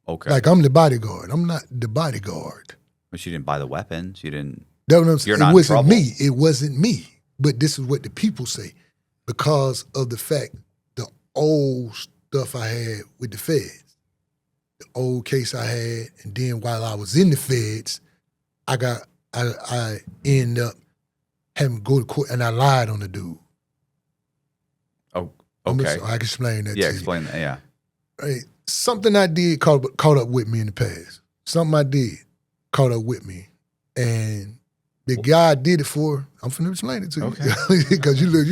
Okay. Like, I'm the bodyguard. I'm not the bodyguard. But she didn't buy the weapons. You didn't. That's what I'm saying. You're not It wasn't in trouble. me. It wasn't me. But this is what the people say. Because of the fact, the old stuff I had with the feds, the old case I had, and then while I was in the feds, I ended up having to go to court, and I lied on the dude. Oh, okay. So I can explain that to Yeah, you. explain that, yeah. Right. Something I did caught up with me in the past. Something I did caught up with me. And the guy I did it for, I'm finna explain it to you. Okay. Because you look at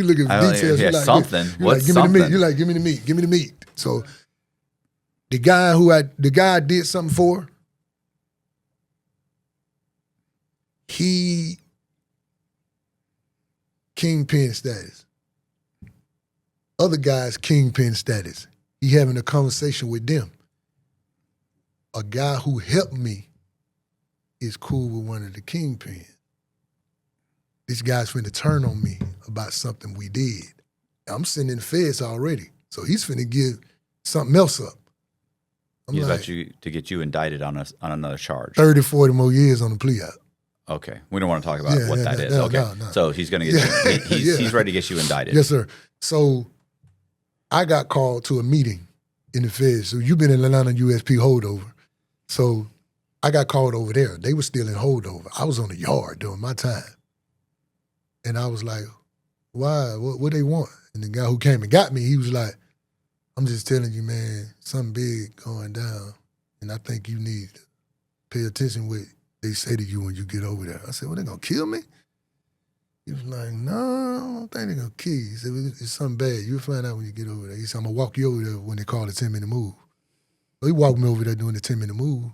details. Yeah, you're like, something. You're What's like, give me the meat. something? You're like, give me the meat. Give me the meat. So The guy I did something for, he kingpin status. Other guys kingpin status. He having a conversation with them. A guy who helped me is cool with one of the kingpins. This guy's finna turn on me about something we did. I'm sitting in the feds already, so he's finna give something else up. He's about you to get you indicted on another charge. 30, 40 more years on the plea out. Okay, we don't want to talk about what that is. Okay, no. So he's going to get you. He's ready to get you indicted. Yes, sir. So I got called to a meeting in the feds. So you've been in Atlanta USP holdover. So I got called over there. They were still in holdover. I was on the yard during my time. And I was like, why? What they want? And the guy who came and got me, he was like, I'm just telling you, man, something big going down. And I think you need to pay attention what they say to you when you get over there. I said, well, they gonna kill me? He was like, no, I don't think they're gonna kill you. He said, it's something bad. You'll find out when you get over there. He said, I'm gonna walk you over there when they call the 10-minute move. So he walked me over there doing the 10-minute move.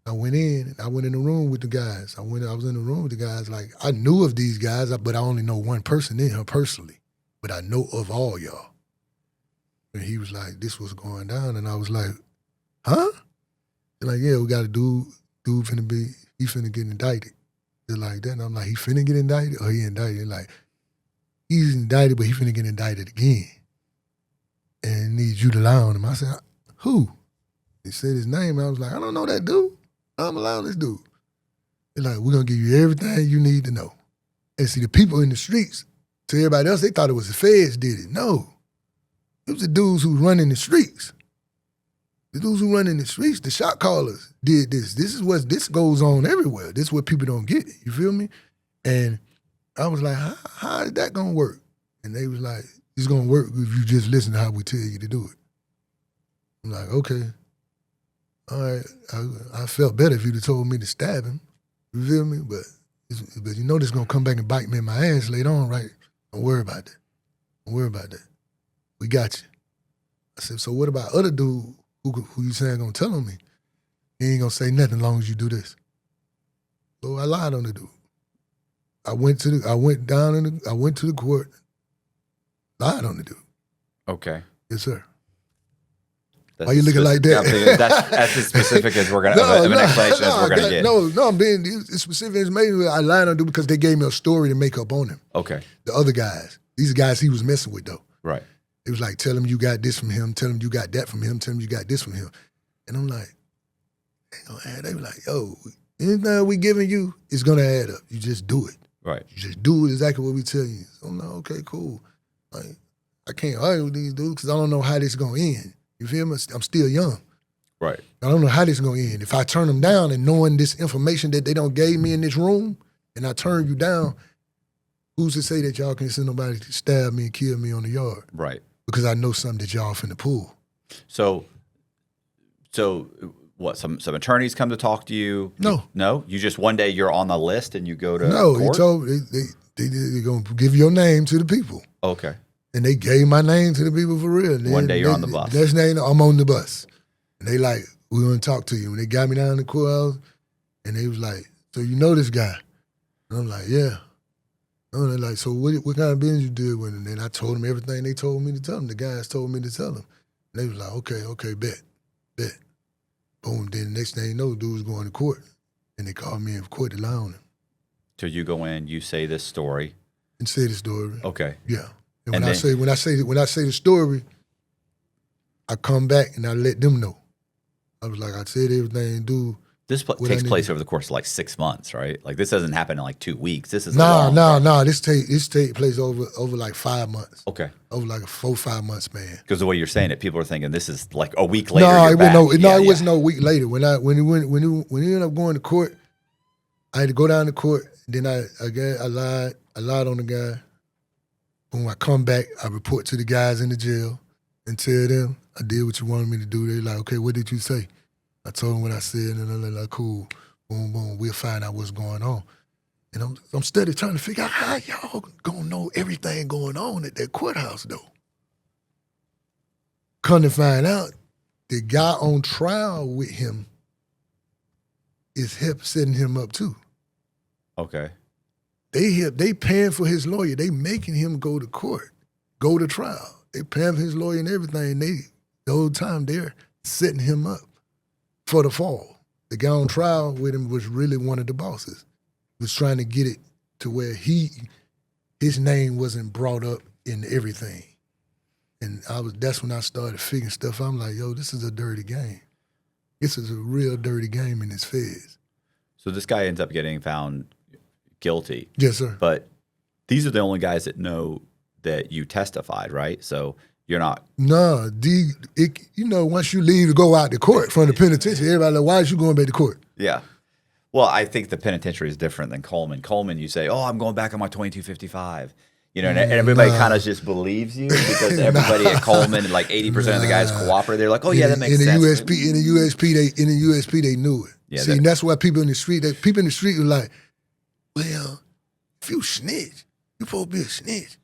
I went in the room with the guys. I was in the room with the guys. Like, I knew of these guys, but I only know one person in here personally. But I know of all y'all. And he was like, this was going down. And I was like, huh? They're like, yeah, we got a dude he finna get indicted. They're like that. And I'm like, he finna get indicted? Or he indicted? They're like, he's indicted, but he finna get indicted again. And needs you to lie on him. I said, who? He said his name. I was like, I don't know that dude. I'm allowing this dude. They're like, we're gonna give you everything you need to know. And see, the people in the streets, to everybody else, they thought it was the feds did it. No. It was the dudes who run in the streets. The dudes who run in the streets, the shot callers, did this. This goes on everywhere. This is what people don't get. You feel me? And I was like, how is that gonna work? And they was like, it's gonna work if you just listen to how we tell you to do it. I'm like, okay. All right, I felt better if you'd have told me to stab him. You feel me? But you know this is gonna come back and bite me in my ass later on, right? Don't worry about that. Don't worry about that. We got you. I said, so what about other dude who you saying gonna tell on me? He ain't gonna say nothing as long as you do this. So I lied on the dude. I went to the court, lied on the dude. Okay. Yes, sir. That's Why you looking like that? That's as specific as we're gonna of an explanation as we're gonna get. No, I'm being as specific as maybe I lied on dude because they gave me a story to make up on him. Okay. The other guys, these guys he was messing with though. Right. It was like, tell him you got this from him, tell him you got that from him, tell him you got this from him. And I'm like, they were like, yo, anything we giving you is gonna add up. You just do it. Right. You just do exactly what we tell you. So I'm like, okay, cool. Like, I can't argue with these dudes because I don't know how this is gonna end. You feel me? I'm still young. Right. I don't know how this is gonna end. If I turn them down and knowing this information that they don't gave me in this room, and I turn you down, who's to say that y'all can send nobody to stab me and kill me on the yard? Right. Because I know something that y'all finna pull. So what? Some attorneys come to talk to you? No. You just one day you're on the list and you go to court? He told they're gonna give your name to the people. Okay. And they gave my name to the people for real. And one day you're on the bus. Next day I'm on the bus. And they like, we're gonna talk to you. And they got me down to the courthouse and they was like, so you know this guy? And I'm like, yeah. And they're like, so what kind of business you did with him? And I told them everything they told me to tell them. The guys told me to tell them. And they was like, okay, bet. Boom, then the next thing you know, the dude was going to court. And they called me in for court to lie on him. So you go in, you say this story. And say the story. Okay. Yeah. And when I say the story, I come back and I let them know. I was like, I said everything, dude. This takes place over the course of like 6 months, right? Like this doesn't happen in like 2 weeks. This is no. This take place over like 5 months. Okay, over like a 4-5 month span. Because the way you're saying it, people are thinking this is like a week later. No, it wasn't no week later. When he ended up going to court, I had to go down to court. Then I lied on the guy. When I come back, I report to the guys in the jail and tell them I did what you wanted me to do. They're like, okay, what did you say? I told them what I said, and they're like, cool, boom, boom, we'll find out what's going on. And I'm steady trying to figure out how y'all gonna know everything going on at that courthouse, though. Come to find out, the guy on trial with him is setting him up too. Okay. They paying for his lawyer. They making him go to court, go to trial. They paying for his lawyer and everything. The whole time they're setting him up for the fall. The guy on trial with him was really one of the bosses. Was trying to get it to where his name wasn't brought up in everything. And that's when I started figuring stuff. I'm like, yo, this is a dirty game. This is a real dirty game in this feds. So this guy ends up getting found guilty. Yes, sir. But these are the only guys that know that you testified, right? So you're not. No, once you leave to go out to court from the penitentiary, everybody like, why is you going back to court? Yeah. Well, I think the penitentiary is different than Coleman. Coleman, you say, oh, I'm going back on my 2255. And everybody kind of just believes you because everybody at Coleman, like 80% of the guys cooperate. They're like, oh yeah, that makes sense. In the USP, they knew it. Yeah, see, and that's why people in the street were like, well, if you snitch, you supposed to be a snitch.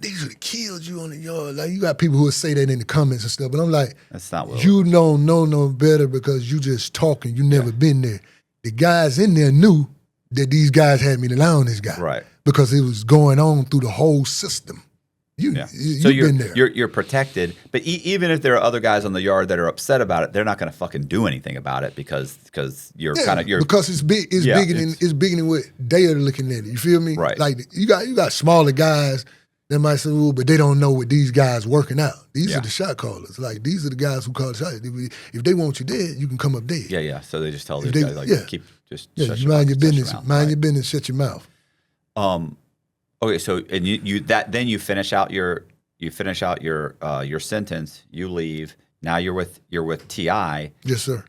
They should have killed you on the yard. Like, you got people who would say that in the comments and stuff, but I'm like, that's not what you don't know no better because you just talking. You never been there. The guys in there knew that these guys had me to lie on this guy. Right. Because it was going on through the whole system. You've been there. You're protected, but even if there are other guys on the yard that are upset about it, they're not going to fucking do anything about it because you're because it's big. It's bigger than what they are looking at it. You feel me? Right. Like you got smaller guys that might say, "Oh, but they don't know what these guys working out." These are the shot callers. Like these are the guys who call the shots. If they want you dead, you can come up dead. Yeah. So they just tell these guys like keep just shut you your mind mouth, your business. Mind your right. business. Shut your mouth. Okay, so and then you finish out your sentence. You leave. Now you're with T.I. Yes, sir.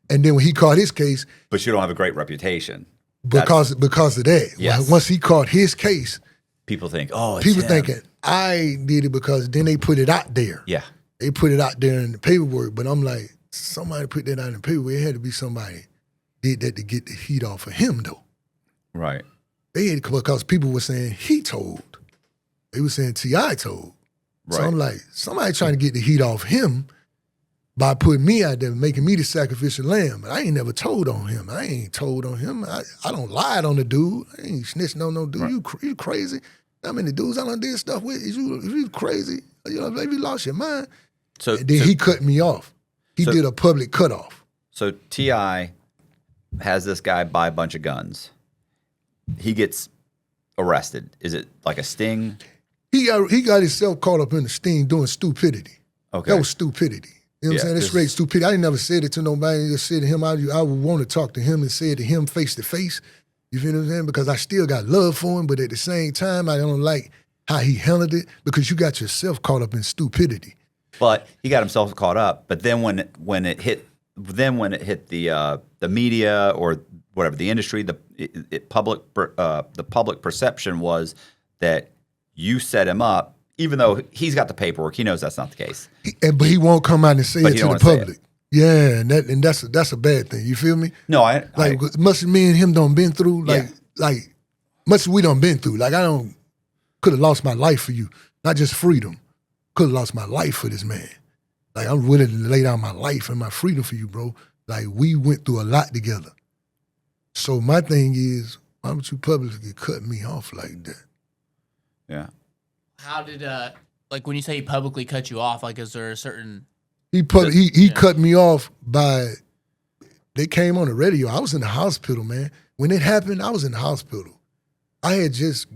And then when he caught his case, but you don't have a great reputation because of that. Yes. Once he caught his case, people think, oh, it's people him. thinking I did it because then they put it out there. Yeah, they put it out there in the paperwork. But I'm like, somebody put that out in the paperwork. It had to be somebody did that to get the heat off of him, though. Right. They had because people were saying he told. They were saying T.I. told. Right. So I'm like, somebody trying to get the heat off him by putting me out there, making me the sacrificial lamb. But I ain't never told on him. I ain't told on him. I don't lie on the dude. I ain't snitching on no dude. Right. You crazy? How many dudes I done did stuff with? Is you crazy? Maybe you lost your mind. And then he cut me off. He did a public cutoff. So T.I. has this guy buy a bunch of guns. He gets arrested. Is it like a sting? He got himself caught up in the sting doing stupidity. Okay. That was stupidity. You know what I'm saying? That's straight stupidity. I ain't never said it to nobody. I just said to him, I would want to talk to him and say it to him face to face. You feel what I'm saying? Because I still got love for him, but at the same time, I don't like how he handled it because you got yourself caught up in stupidity. But he got himself caught up. But then when it hit the media or whatever the industry, the public perception was that you set him up, even though he's got the paperwork. He knows that's not the case. But he won't come out and say it to the public. Yeah, and that's a bad thing. You feel me? No, much as me and him done been through, like much as we done been through. Like could have lost my life for you, not just freedom. Could have lost my life for this man. Like I'm willing to lay down my life and my freedom for you, bro. Like we went through a lot together. So my thing is, why would you publicly cut me off like that? Yeah. How did like when you say he publicly cut you off? Like, is there a certain? He cut me off by. They came on the radio. I was in the hospital, man. When it happened, I was in the hospital. I had just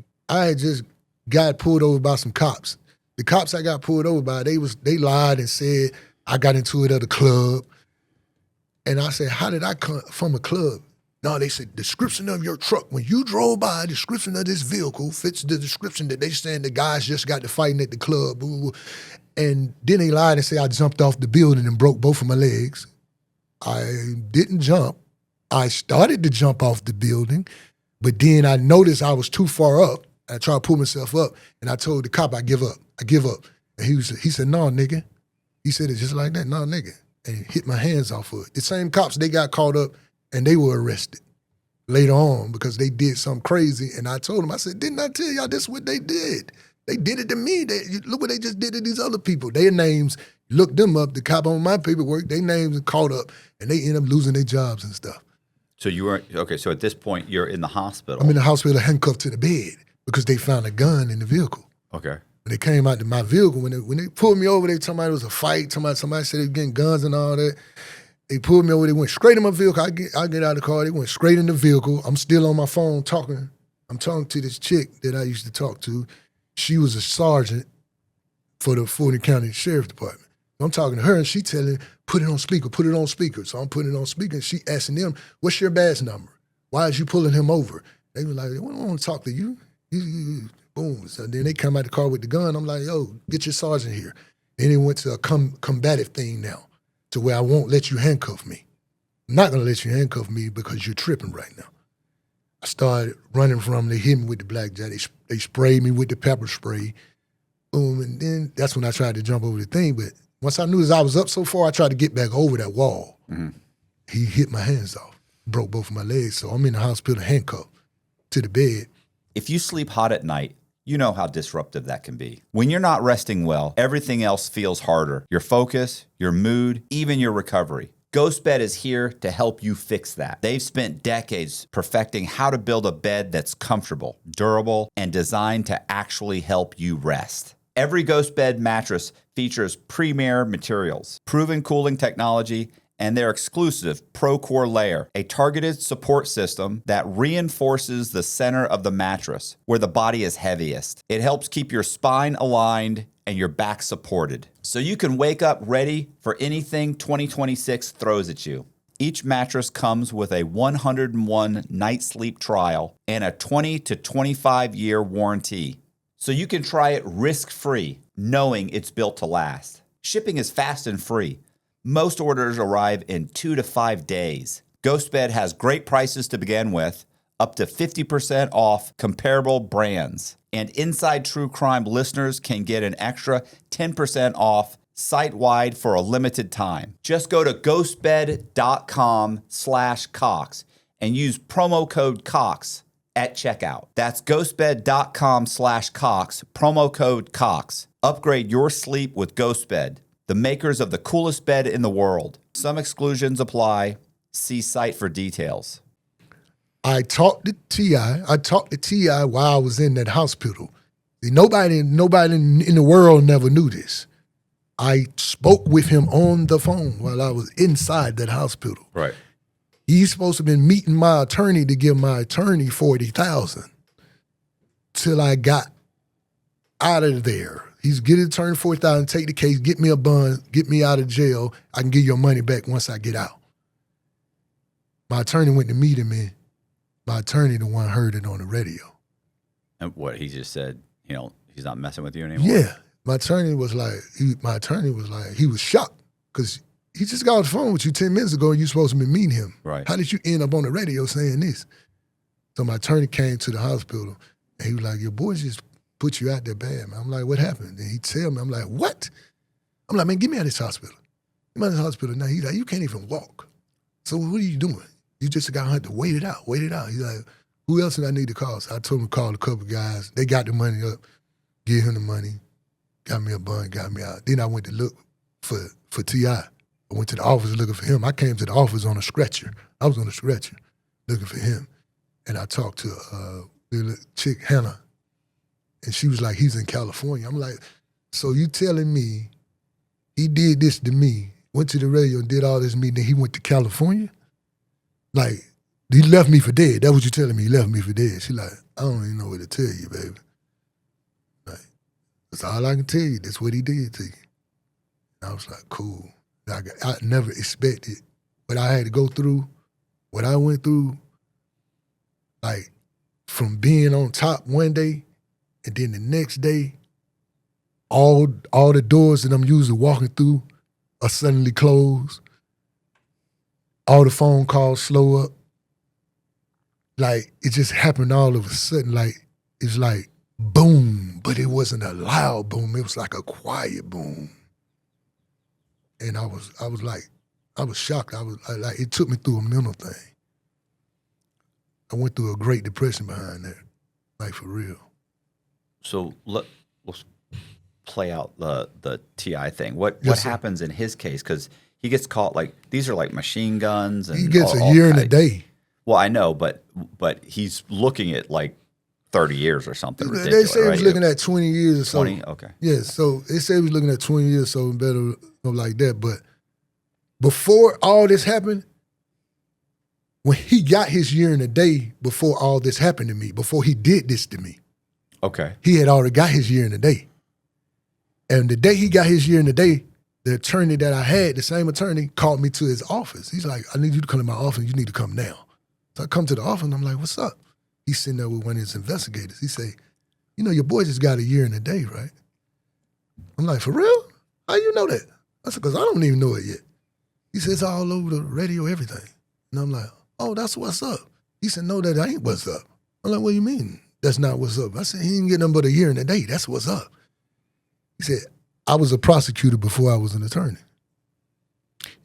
got pulled over by some cops. The cops I got pulled over by, they lied and said I got into it at a club. And I said, how did I come from a club? No, they said, description of your truck. When you drove by, description of this vehicle fits the description that they saying the guys just got to fighting at the club. And then they lied and said I jumped off the building and broke both of my legs. I didn't jump. I started to jump off the building, but then I noticed I was too far up. I tried to pull myself up, and I told the cop, I give up. And he said, no, nigga. He said it just like that, no, nigga. And he hit my hands off of it. The same cops, they got caught up, and they were arrested later on because they did something crazy. And I told them, I said, didn't I tell y'all this is what they did? They did it to me. Look what they just did to these other people. Their names, looked them up, the cop on my paperwork, their names are caught up, and they end up losing their jobs and stuff. So you were, okay, so at this point, you're in the hospital. I'm in the hospital handcuffed to the bed because they found a gun in the vehicle. Okay. When they came out to my vehicle, when they pulled me over, they told me it was a fight. Somebody said they were getting guns and all that. They pulled me over. They went straight in my vehicle. I get out of the car. They went straight in the vehicle. I'm still on my phone talking. I'm talking to this chick that I used to talk to. She was a sergeant for the Fulton County Sheriff's Department. I'm talking to her, and she telling, put it on speaker, put it on speaker. So I'm putting it on speaker, and she asking them, what's your badge number? Why is you pulling him over? They were like, we don't want to talk to you. Boom. So then they come out the car with the gun. I'm like, yo, get your sergeant here. Then they went to a combative thing now, to where I won't let you handcuff me. I'm not going to let you handcuff me because you're tripping right now. I started running from them. They hit me with the blackjack. They sprayed me with the pepper spray. Boom, and then that's when I tried to jump over the thing. But once I knew as I was up so far, I tried to get back over that wall. Mm-hmm. He hit my hands off, broke both of my legs. So I'm in the hospital handcuffed to the bed. If you sleep hot at night, you know how disruptive that can be. When you're not resting well, everything else feels harder. Your focus, your mood, even your recovery. GhostBed is here to help you fix that. They've spent decades perfecting how to build a bed that's comfortable, durable, and designed to actually help you rest. Every GhostBed mattress features premier materials, proven cooling technology, and their exclusive ProCore layer, a targeted support system that reinforces the center of the mattress, where the body is heaviest. It helps keep your spine aligned and your back supported, so you can wake up ready for anything 2026 throws at you. Each mattress comes with a 101 night sleep trial and a 20 to 25 year warranty, so you can try it risk-free, knowing it's built to last. Shipping is fast and free. Most orders arrive in 2 to 5 days. GhostBed has great prices to begin with, up to 50% off comparable brands. And Inside True Crime listeners can get an extra 10% off site-wide for a limited time. Just go to ghostbed.com/Cox and use promo code Cox at checkout. That's ghostbed.com/Cox, promo code Cox. Upgrade your sleep with GhostBed, the makers of the coolest bed in the world. Some exclusions apply. See site for details. I talked to T.I. While I was in that hospital. See, nobody in the world never knew this. I spoke with him on the phone while I was inside that hospital. Right. He's supposed to have been meeting my attorney to give my attorney $40,000 till I got out of there. He's get his attorney $40,000, take the case, get me a bond, get me out of jail. I can give your money back once I get out. My attorney went to meet him, and my attorney the one heard it on the radio. And what, he just said, he's not messing with you anymore? Yeah. My attorney was he was shocked because he just got off the phone with you 10 minutes ago and you supposed to be meeting him. Right. How did you end up on the radio saying this? So my attorney came to the hospital and he was like, your boy just put you out there bad, man. I'm like, what happened? And he tell me, I'm like, what? I'm like, man, get me out of this hospital. Get me out of this hospital now. He's like, you can't even walk. So what are you doing? You just got to have to wait it out. He's like, who else did I need to call? So I told him to call a couple guys. They got the money up, give him the money, got me a bun, got me out. Then I went to look for T.I. I went to the office looking for him. I came to the office on a stretcher. I was on a stretcher looking for him. And I talked to the chick, Hannah, and she was like, he's in California. I'm like, so you telling me he did this to me, went to the radio and did all this to me, then he went to California? Like, he left me for dead. That's what you're telling me, he left me for dead. She like, I don't even know what to tell you, baby. Like, that's all I can tell you. That's what he did to you. And I was like, cool. I never expected what I had to go through, what I went through, like, from being on top one day and then the next day, all the doors that I'm usually walking through are suddenly closed. All the phone calls slow up. Like, it just happened all of a sudden. Like, it's like boom, but it wasn't a loud boom. It was like a quiet boom. And I was shocked. I was like, it took me through a mental thing. I went through a Great Depression behind that, like, for real. So play out the T.I. thing. What Yes, sir. happens in his case? Because he gets caught like these are like machine guns, and He gets all a year and a kind- day. Well, I know, but he's looking at like 30 years or something They ridiculous. say he right? was looking at 20 years or so. 20. Okay. Yeah, so they say he was looking at 20 years or so, better like that. But before all this happened, when he got his year and a day, before all this happened to me, before he did this to me, Okay. he had already got his year and a day. And the day he got his year and a day, the attorney that I had, the same attorney, called me to his office. He's like, I need you to come to my office. You need to come now. So I come to the office and I'm like, what's up? He's sitting there with one of his investigators. He say, you know, your boy just got a year and a day, right? I'm like, for real? How you know that? I said, because I don't even know it yet. He says, it's all over the radio, everything. And I'm like, oh, that's what's up. He said, no, that ain't what's up. I'm like, what do you mean? That's not what's up. I said, he didn't get nothing but a year and a day. That's what's up. He said, I was a prosecutor before I was an attorney.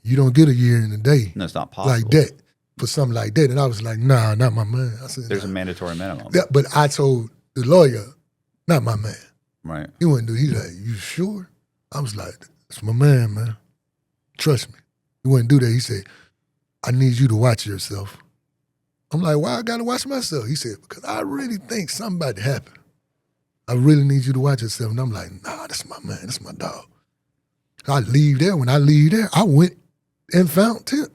You don't get a year and a day No, it's not possible. like that for something like that. And I was like, nah, not my man. I said, There's a nah. mandatory minimum. Yeah, but I told the lawyer, not my man. Right. He wouldn't do it. He's like, you sure? I was like, that's my man. Trust me. He wouldn't do that. He said, I need you to watch yourself. I'm like, why I gotta watch myself? He said, because I really think something about to happen. I really need you to watch yourself. And I'm like, nah, that's my man. That's my dog. I leave there. When I leave there, I went and found Tip.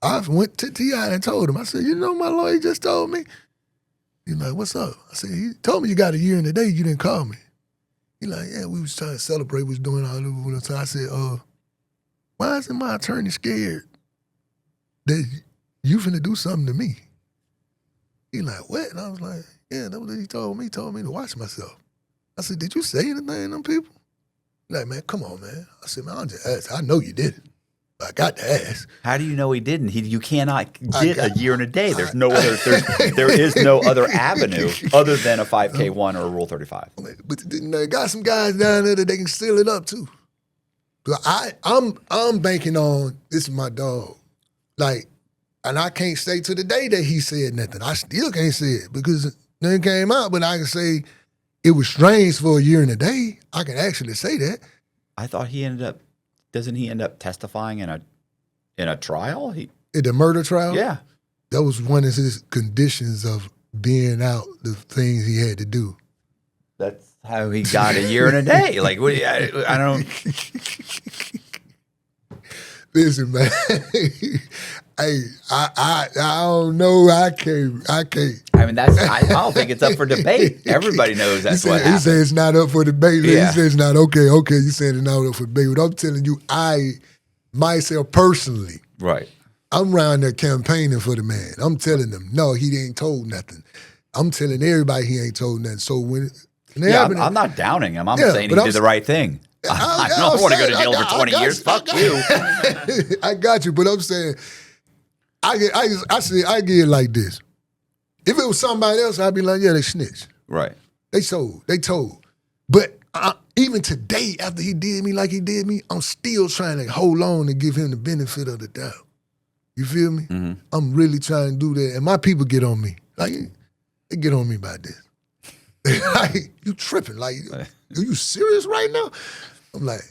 I went to T.I. and told him. I said, you know, my lawyer just told me. He's like, what's up? I said, he told me you got a year and a day. You didn't call me. He's like, yeah, we was trying to celebrate. We was doing all over. So I said, why isn't my attorney scared that you finna do something to me? He like, what? And I was like, yeah, that's what he told me. He told me to watch myself. I said, did you say anything to them people? He like, man, come on, man. I said, man, I'm just asking. I know you didn't. But I got to ask. How do you know he didn't? You cannot get a got- year and a day. There's no other. There is no other avenue other than a 5K1 or a Rule 35. But they got some guys down there that they can seal it up too. But I'm banking on, this is my dog. Like, and I can't say to the day that he said nothing. I still can't say it because nothing came out, but I can say it was strange for a year and a day. I can actually say that. I thought he ended up. Doesn't he end up testifying in a trial? At the murder trial, Yeah. that was one of his conditions of being out, the things he had to do. That's how he got a year and a day. Like, what, I don't. Listen, man. Hey, I don't know. I can't. I mean, I don't think it's up for debate. Everybody knows that's what He happened. said it's not up for debate. Yeah. He said it's not okay. Okay, you said it's not up for debate. But I'm telling you, I myself personally, Right. I'm around there campaigning for the man. I'm telling them, no, he ain't told nothing. I'm telling everybody he ain't told nothing. So when it Yeah, happened, I'm not downing him. I'm Yeah, saying but he I'm did the right thing. I don't want to go to jail for 20 years. Fuck you. I got you, but I'm saying, I get it like this. If it was somebody else, I'd be like, yeah, they snitched. Right. They told. But even today, after he did me like he did me, I'm still trying to hold on and give him the benefit of the doubt. You feel me? Mm-hmm. I'm really trying to do that. And my people get on me. Like, they get on me about this. Like, you tripping. Like, are you serious right now? I'm like,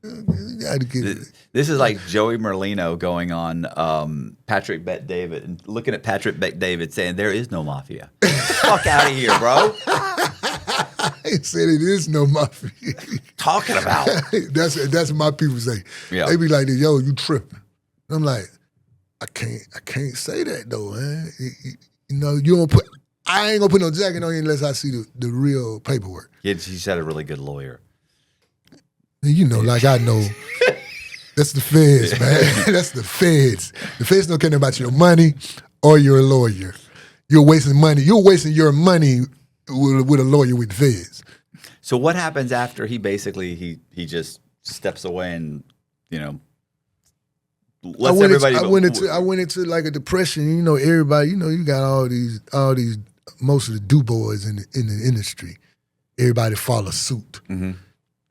you gotta get it. This is like Joey Merlino going on Patrick Bet David and looking at Patrick Bet David saying, there is no mafia. Get the fuck out of here, bro. I said it is no mafia. Talking about. That's what my people say. Yeah. They be like, yo, you tripping. I'm like, I can't say that though, man. You know, I ain't gonna put no jacket on you unless I see the real paperwork. She said a really good lawyer. You know, like I know. That's the feds, man. That's the feds. The feds don't care about your money or your lawyer. You're wasting money. You're wasting your money with a lawyer with the feds. So what happens after he basically he just steps away and, you know, lets everybody I went into like a depression. You know, everybody. You know, you got all these most of the do boys in the industry. Everybody follow suit. Mm-hmm.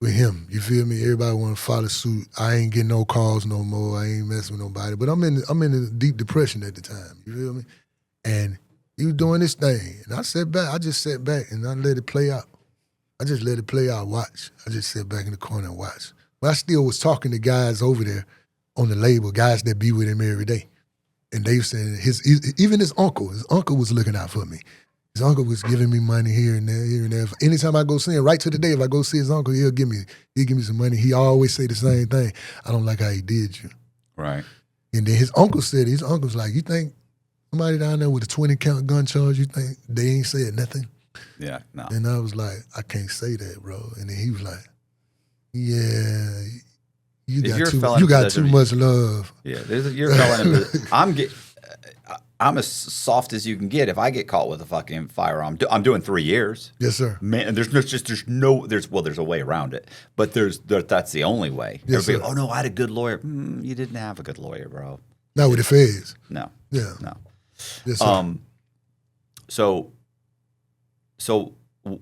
With him, you feel me? Everybody want to follow suit. I ain't getting no calls no more. I ain't messing with nobody. But I'm in a deep depression at the time. You feel me? And he was doing this thing, and I just sat back and I let it play out. I just let it play out, watch. I just sat back in the corner and watch. But I still was talking to guys over there on the label, guys that be with him every day. And they were saying, even his uncle was looking out for me. His uncle was giving me money here and there. Anytime I go see him, right to the day, if I go see his uncle, he'll give me some money. He always say the same thing. I don't like how he did you. Right. And then his uncle's like, you think somebody down there with a 20-count gun charge, you think they ain't said nothing? Yeah, no. And I was like, I can't say that, bro. And then he was like, yeah, you got too much love. Yeah, you're felon. I'm as soft as you can get. If I get caught with a fucking firearm, I'm doing 3 years. Yes, sir. Man, there's a way around it, but that's the only way. Yes, sir. Oh no, I had a good lawyer. You didn't have a good lawyer, bro. Not with the feds. No. Yeah. No. Yes, sir. So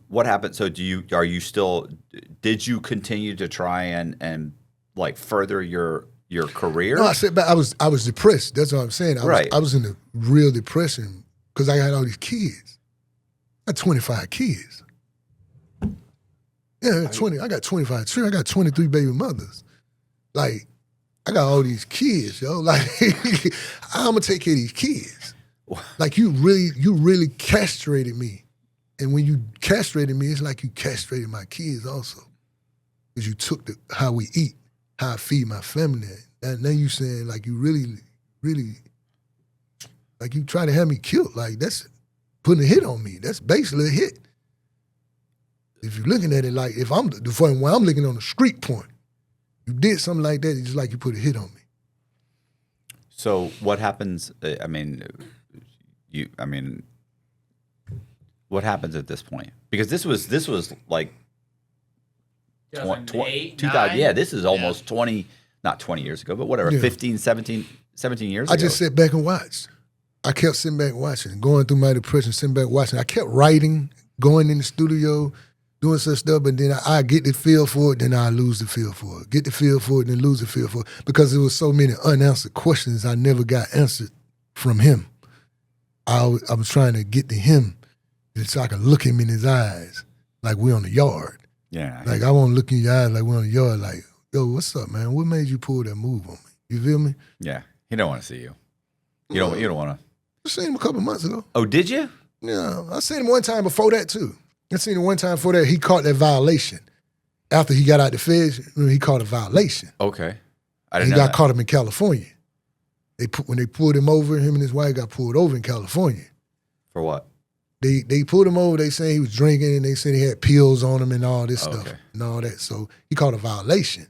what happened? So did you continue to try and like further your career? No, I said, but I was depressed. That's what I'm saying. I was in a real depression because I had all these kids. I got 25 kids. Yeah, I got 25 children. I got 23 baby mothers. Like, I got all these kids, yo. Like, I'm gonna take care of these kids. Like, you really castrated me. And when you castrated me, it's like you castrated my kids also. Because you took how we eat, how I feed my family. And then you saying, like, you really, like, you try to have me killed. Like, that's putting a hit on me. That's basically a hit. If you're looking at it like, when I'm looking on the street point, you did something like that, it's just like you put a hit on me. So what happens? What happens at this point? Because this was like 2008, 2000. Yeah, this is almost 20, not 20 years ago, but whatever, Yeah. 17 years ago. I just sat back and watched. I kept sitting back watching, going through my depression, sitting back watching. I kept writing, going in the studio, doing such stuff, but then I get the feel for it, then I lose the feel for it. Get the feel for it, then lose the feel for it. Because there was so many unanswered questions I never got answered from him. I was trying to get to him so I could look him in his eyes like we're on the yard. Yeah. Like, I want to look in your eyes like we're on the yard like, yo, what's up, man? What made you pull that move on me? You feel me? Yeah. He don't want to see you. You don't want to. I seen him a couple months ago. Oh, did you? Yeah, I seen him one time before that, too. I seen him one time before that. He caught that violation. After he got out the feds, he caught a violation. Okay. I He didn't know got that. caught him in California. When they pulled him over, him and his wife got pulled over in California. For what? They pulled him over. They saying he was drinking, and they said he had pills on him and all this stuff Okay. and all that. So he caught a violation.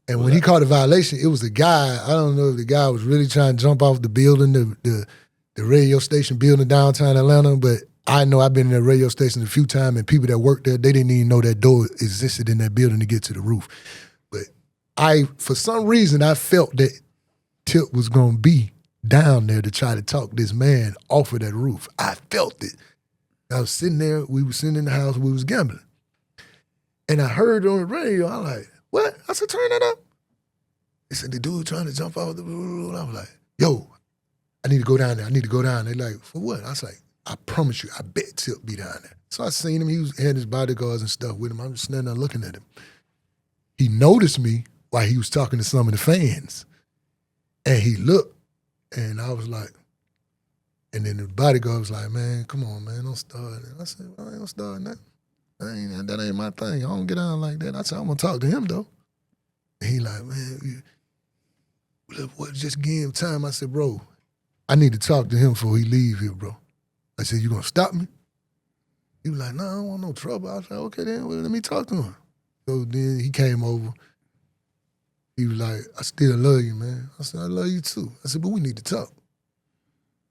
And when he caught a violation, it was a guy. I don't know if the guy was really trying to jump off the building, the radio station building downtown Atlanta, but I know I've been in that radio station a few times, and people that worked there, they didn't even know that door existed in that building to get to the roof. But for some reason, I felt that Tip was going to be down there to try to talk this man off of that roof. I felt it. I was sitting there, we were sitting in the house, we was gambling. And I heard on the radio, I was like, what? I said, turn that up. They said, the dude trying to jump off the roof. I was like, yo, I need to go down there. They're like, for what? I was like, I promise you, I bet Tip be down there. So I seen him, he had his bodyguards and stuff with him. I'm just standing there looking at him. He noticed me while he was talking to some of the fans. And he looked, and I was like, and then the bodyguard was like, man, come on, man, don't start it. I said, well, I ain't gonna start that. That ain't my thing. I don't get on like that. I said, I'm gonna talk to him though. And he like, man, just give him time. I said, bro, I need to talk to him before he leave here, bro. I said, you gonna stop me? He was like, no, I don't want no trouble. I said, okay then, well, let me talk to him. So then he came over. He was like, I still love you, man. I said, I love you too. I said, but we need to talk.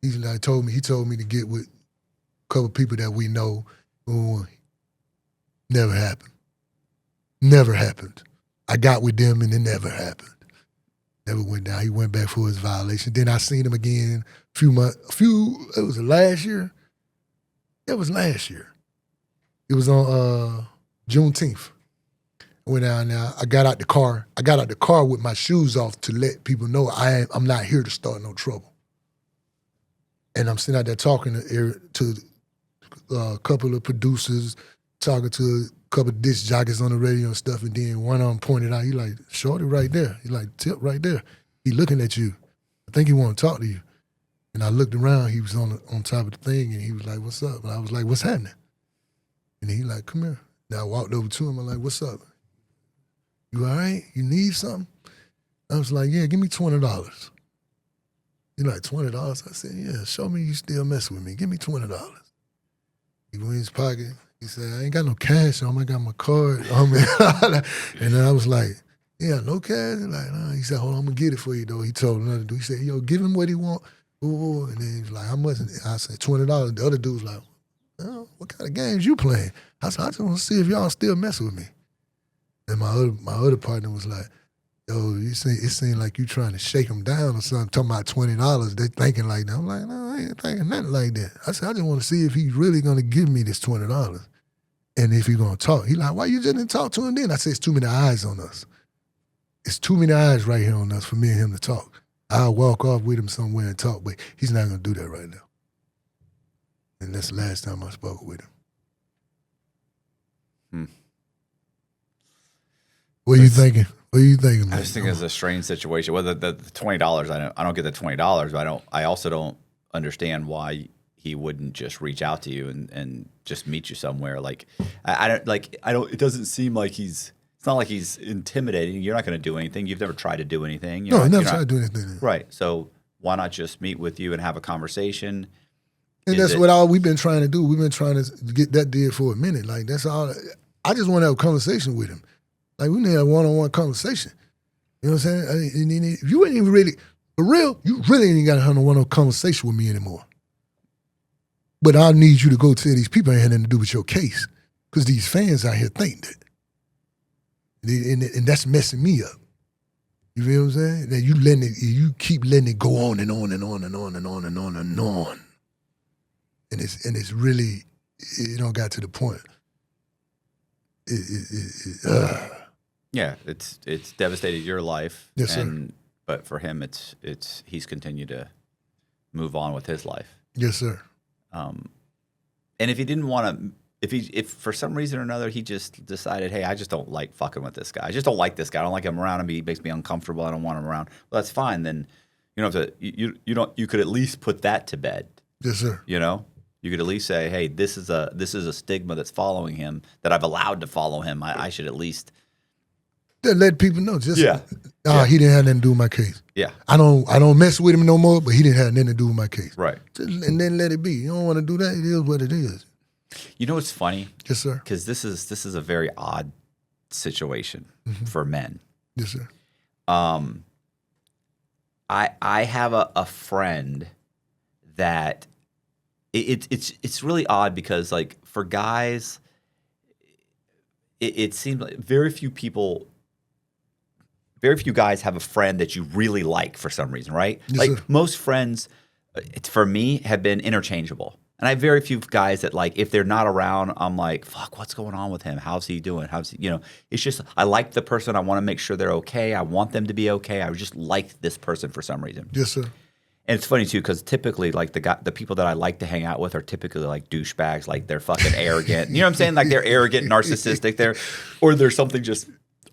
He told me to get with a couple people that we know. Never happened. Never happened. I got with them and it never happened. Never went down. He went back for his violation. Then I seen him again it was last year? It was last year. It was on Juneteenth. I went down there. I got out the car. I got out the car with my shoes off to let people know I'm not here to start no trouble. And I'm sitting out there talking to a couple of producers, talking to a couple of disc jockeys on the radio and stuff, and then one of them pointed out, he like, shorty right there. He like, Tip right there. He looking at you. I think he want to talk to you. And I looked around, he was on top of the thing, and he was like, what's up? And I was like, what's happening? And he like, come here. And I walked over to him, I'm like, what's up? You all right? You need something? I was like, yeah, give me $20. He like, $20? I said, yeah, show me you still messing with me. Give me $20. He went in his pocket. He said, I ain't got no cash on me. I got my card on me. And then I was like, yeah, no cash? He like, nah. He said, hold on, I'm going to get it for you, though. He told another dude. He said, yo, give him what he want. Ooh. And then he was like, how much? I said, $20. The other dude was like, oh, what kind of games you playing? I said, I just want to see if y'all still messing with me. And my other partner was like, yo, it seemed like you trying to shake them down or something, talking about $20. They thinking like that. I'm like, no, I ain't thinking nothing like that. I said, I just want to see if he's really going to give me this $20 and if he's going to talk. He like, why you just didn't talk to him then? I said, it's too many eyes on us. It's too many eyes right here on us for me and him to talk. I'll walk off with him somewhere and talk, but he's not going to do that right now. And that's the last time I spoke with him. What are you thinking? What are you thinking, man? I just think it's a strange situation. Well, the $20, I don't get the $20, but I also don't understand why he wouldn't just reach out to you and just meet you somewhere. Like it doesn't seem like it's not like he's intimidating. You're not going to do anything. You've never tried to do anything. No, I never tried to do anything. Right. So why not just meet with you and have a conversation? And that's what all we've been trying to do. We've been trying to get that deal for a minute. Like, that's all. I just want to have a conversation with him. Like, we need to have a one-on-one conversation. You know what I'm saying? You ain't even really, for real, you really ain't got to have no one-on-one conversation with me anymore. But I need you to go tell these people ain't had nothing to do with your case, because these fans out here think that. And that's messing me up. You feel what I'm saying? That you keep letting it go on and on and on and on and on and on and on. And it's really, it don't got to the point. Yeah, it's devastated your life. Yes, sir. But for him, he's continued to move on with his life. Yes, sir. And if he didn't want to, if for some reason or another he just decided, hey, I just don't like fucking with this guy. I just don't like this guy. I don't like him around him. He makes me uncomfortable. I don't want him around. Well, that's fine. Then you don't have to. You could at least put that to bed. Yes, sir. You know. You could at least say, hey, this is a stigma that's following him, that I've allowed to follow him. I should at least let people know. Just Yeah. He didn't have nothing to do with my case. Yeah. I don't mess with him no more, but he didn't have nothing to do with my case. Right. And then let it be. You don't want to do that. It is what it is. You know what's funny? Yes, sir. Because this is a very odd situation for men. Yes, sir. I have a friend that it's really odd, because like for guys, it seems like very few guys have a friend that you really like for some reason, right? Yes, like sir. most friends, for me, have been interchangeable. And I have very few guys that, like, if they're not around, I'm like, fuck, what's going on with him? How's he doing? It's just, I like the person. I want to make sure they're okay. I want them to be okay. I just like this person for some reason. Yes, sir. And it's funny too, because typically, like the people that I like to hang out with are typically like douchebags, like they're fucking arrogant. You know what I'm saying? Like they're arrogant, narcissistic. Or there's something just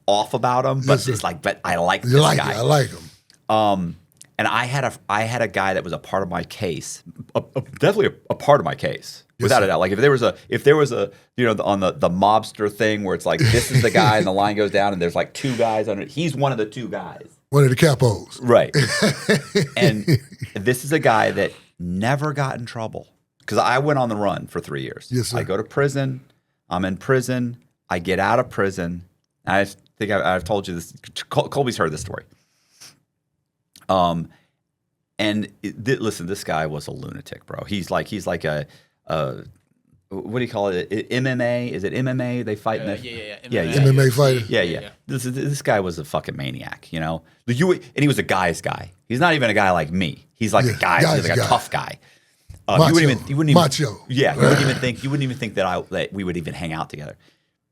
off about them. But Yes, it's like, but I like this You like guy. it. I like him. And I had a guy that was a part of my case, definitely a part of my case, without a doubt. Like if there was a on the mobster thing where it's like this is the guy and the line goes down and there's like two guys under. He's one of the two guys. One of the capos. Right. And this is a guy that never got in trouble, because I went on the run for 3 years. Yes, sir. I go to prison. I'm in prison. I get out of prison. I think I've told you this. Colby's heard this story. Listen, this guy was a lunatic, bro. He's like a what do you call it? MMA? Is it MMA? They fight in the MMA fighter. Yeah. This guy was a fucking maniac, you know. And he was a guy's guy. He's not even a guy like me. He's like a guy. He's like a tough guy. Macho. You wouldn't even Macho. Yeah, you wouldn't even think that we would even hang out together.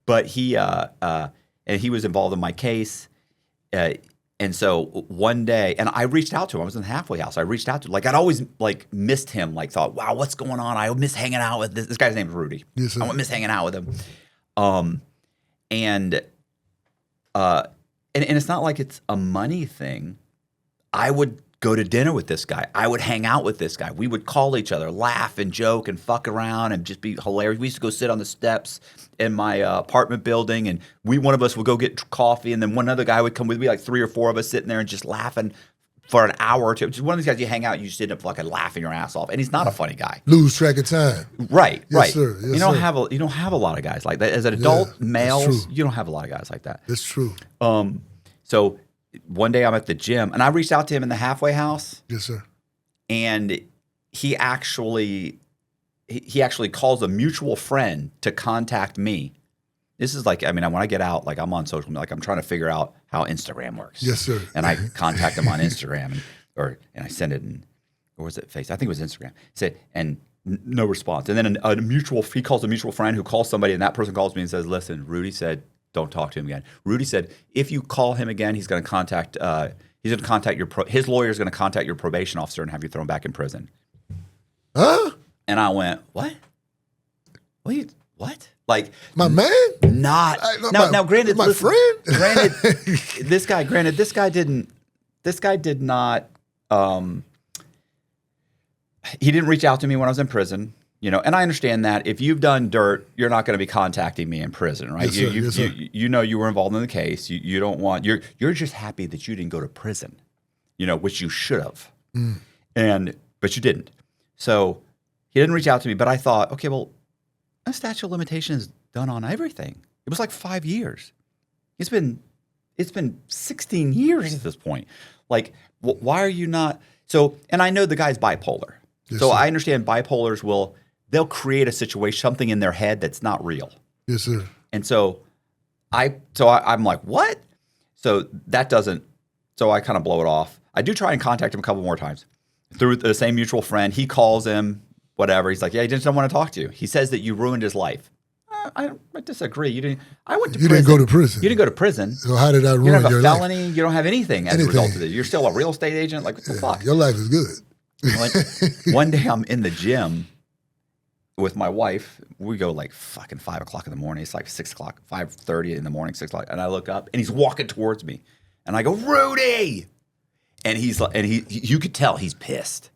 But he was involved in my case. And so one day, and I reached out to him. I was in the halfway house. I reached out to him. Like, I'd always like missed him. Like, thought, wow, what's going on? I miss hanging out with this guy's name is Rudy. Yes, sir. I miss hanging out with him. And it's not like it's a money thing. I would go to dinner with this guy. I would hang out with this guy. We would call each other, laugh and joke and fuck around and just be hilarious. We used to go sit on the steps in my apartment building, and one of us would go get coffee, and then one other guy would come with me, like 3 or 4 of us sitting there and just laughing for an hour or two. Just one of these guys, you hang out, you sit up fucking laughing your ass off, and he's not a funny guy. Lose track of time. Right, Yes, right. sir. Yes, you don't sir. have a lot of guys like that. As an adult that's males, true. you don't have a lot of guys like that. That's true. So one day I'm at the gym, and I reached out to him in the halfway house, Yes, sir. and he actually calls a mutual friend to contact me. This is like, I mean, when I get out, like I'm on social media, like I'm trying to figure out how Instagram works. Yes, sir. And I contact him on Instagram, and I send it, or was it Face? I think it was Instagram. Said, and no response. And then he calls a mutual friend who calls somebody, and that person calls me and says, "Listen, Rudy said don't talk to him again. Rudy said if you call him again, he's going to contact his lawyer is going to contact your probation officer and have you thrown back in prison." Huh? And I went, "What? What? Like My man? not now? Granted, my listen, friend? granted, this guy did not. He didn't reach out to me when I was in prison. And I understand that if you've done dirt, you're not going to be contacting me in prison, right? Yes, sir. Yes, sir. You were involved in the case. You don't want you're just happy that you didn't go to prison, which you should have, but you didn't. So he didn't reach out to me. But I thought, okay, well, a statute of limitations is done on everything. It was like 5 years. It's been 16 years at this point. Like, why are you not? So, and I know the guy's bipolar. Yes, So sir. I understand bipolars they'll create a situation, something in their head that's not real. Yes, sir. And so I'm like, what? So that doesn't, so I kind of blow it off. I do try and contact him a couple more times through the same mutual friend. He calls him, whatever. He's like, yeah, he just don't want to talk to you. He says that you ruined his life. I disagree. I went to You prison. didn't go to prison. You didn't go to prison. So how did I You ruin don't have your a life? felony. You don't have anything as a result of this. You're still a real estate agent. Like, what the fuck? Your life is good. One day I'm in the gym with my wife. We go like fucking 5 o'clock in the morning. It's like 6 o'clock, 5:30 in the morning, 6 o'clock. And I look up and he's walking towards me. And I go, Rudy! And he's like, you could tell he's pissed.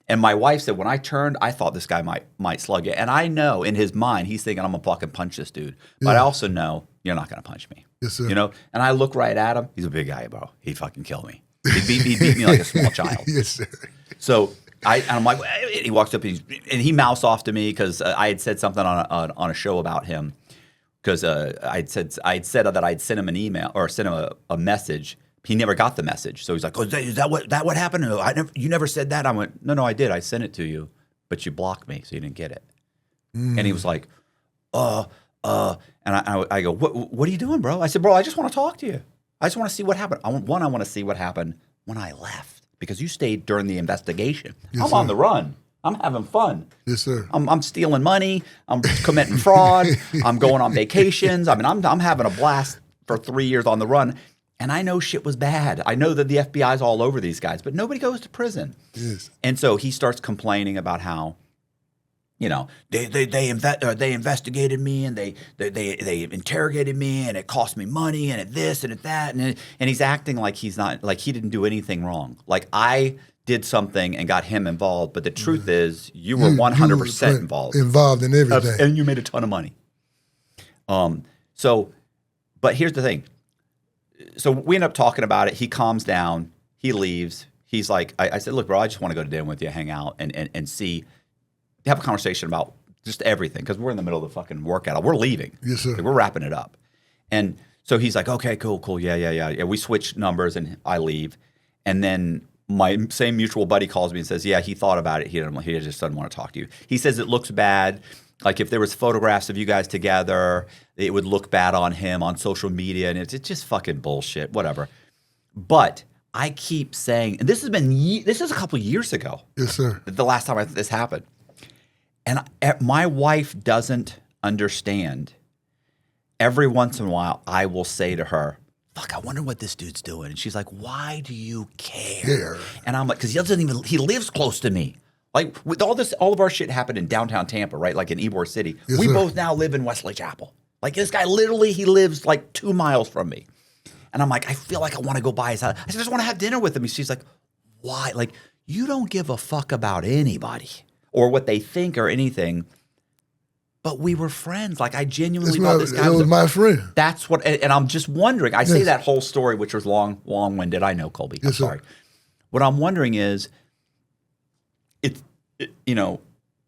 And my wife said, when I turned, I thought this guy might slug you. And I know in his mind, he's thinking, I'm going to fucking punch this dude. But I also know you're not going to punch me. Yes, sir. And I look right at him. He's a big guy, bro. He'd fucking kill me. He beat me like a small child. Yes, sir. So I'm like, he walks up and he mouths off to me because I had said something on a show about him because I'd said that I'd sent him an email or sent him a message. He never got the message. So he's like, oh, is that what happened? You never said that. I went, no, I did. I sent it to you, but you blocked me, so you didn't get it. And he was like, and I go, what are you doing, bro? I said, bro, I just want to talk to you. I just want to see what happened. I want to see what happened when I left because you stayed during the investigation. Yes, I'm on sir. the run. I'm having fun. Yes, sir. I'm stealing money. I'm committing fraud. I'm going on vacations. I mean, I'm having a blast for 3 years on the run. And I know shit was bad. I know that the FBI's all over these guys, but nobody goes to prison. Yes. And so he starts complaining about how, they investigated me and they interrogated me and it cost me money and it this and it that and he's acting like he's not like he didn't do anything wrong. Like I did something and got him involved, but the truth is you were 100% involved. Involved in everything. And you made a ton of money. But here's the thing. So we end up talking about it. He calms down. He leaves. He's like, I said, look, bro, I just want to go to dinner with you, hang out, and see, have a conversation about just everything because we're in the middle of the fucking workout. We're leaving. Yes, sir. Like, we're wrapping it up. And so he's like, okay, cool. Yeah. We switch numbers and I leave. And then my same mutual buddy calls me and says, yeah, he thought about it. He just doesn't want to talk to you. He says it looks bad. Like if there was photographs of you guys together, it would look bad on him on social media, and it's just fucking bullshit, whatever. But I keep saying, and this is a couple years ago. Yes, sir. The last time this happened. And my wife doesn't understand. Every once in a while, I will say to her, fuck, I wonder what this dude's doing. And she's like, why do you care? And I'm like, because he lives close to me. Like with all of our shit happened in downtown Tampa, right? Like in Ybor City. Yes, We sir. both now live in Wesley Chapel. Like this guy literally, he lives like 2 miles from me. And I'm like, I feel like I want to go by his house. I just want to have dinner with him. She's like, why? Like, you don't give a fuck about anybody or what they think or anything. But we were friends. Like, I genuinely thought this guy was my friend. That's what, and I'm just wondering. I say that whole story, which was long-winded. I know, Colby. I'm sorry. What I'm wondering is,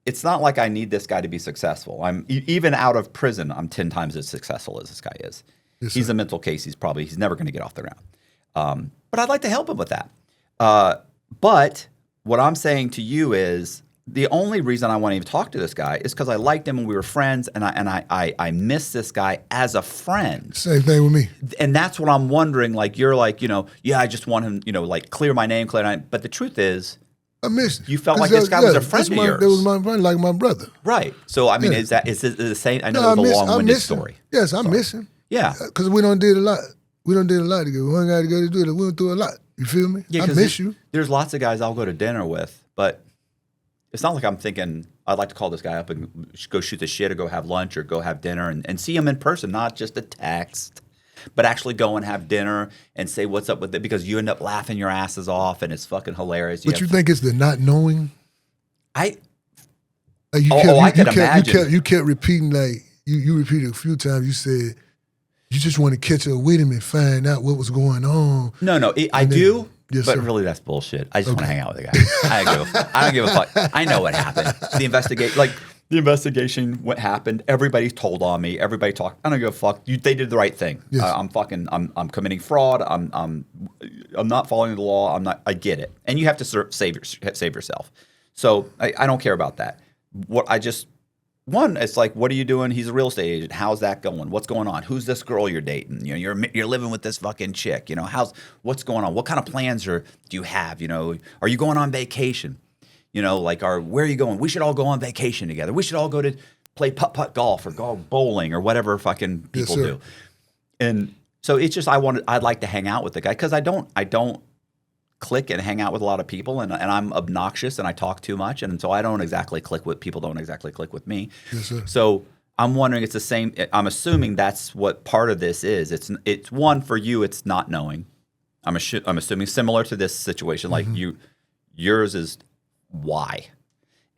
it's not like I need this guy to be successful. Even out of prison, I'm 10 times as successful as this guy is. Yes, he's sir. a mental case. He's never going to get off the ground. But I'd like to help him with that. But what I'm saying to you is the only reason I want to even talk to this guy is because I liked him and we were friends, and I miss this guy as a friend. Same thing with me. And that's what I'm wondering. Like, you're like, I just want him, like clear my name, But the truth is, I miss him. you felt like this guy was a friend of yours. That was my friend, like my brother. Right. So, I mean, is it the same? I know it was a long-winded story. Yes, I miss him. Yeah. Because we done did a lot. We done did a lot together. We done got together to do it. We went through a lot. You feel me? Yeah, I miss you. There's lots of guys I'll go to dinner with, but it's not like I'm thinking I'd like to call this guy up and go shoot the shit or go have lunch or go have dinner and see him in person, not just a text, but actually go and have dinner and say what's up with it, because you end up laughing your asses off and it's fucking hilarious. But you think it's the not knowing? I Like I can imagine. You kept repeating, like, you repeated a few times. You said you just want to catch up with him and find out what was going on. No, I do. Yes, but sir. really, that's bullshit. I just want to hang out with the guy. I don't give a fuck. I know what happened. The investigation, what happened. Everybody told on me. Everybody talked. I don't give a fuck. They did the right thing. Yes. I'm committing fraud. I'm not following the law. I get it. And you have to save yourself. So I don't care about that. It's like, what are you doing? He's a real estate agent. How's that going? What's going on? Who's this girl you're dating? You're living with this fucking chick. What's going on? What kind of plans do you have? Are you going on vacation? Where are you going? We should all go on vacation together. We should all go to play putt-putt golf or go bowling or whatever fucking people do. And so it's just I'd like to hang out with the guy because I don't click and hang out with a lot of people, and I'm obnoxious and I talk too much, and so I don't exactly click with people. Don't exactly click with me. Yes, sir. So I'm wondering, it's the same. I'm assuming that's what part of this is. It's one for you. It's not knowing. I'm assuming similar to this situation, like yours is why,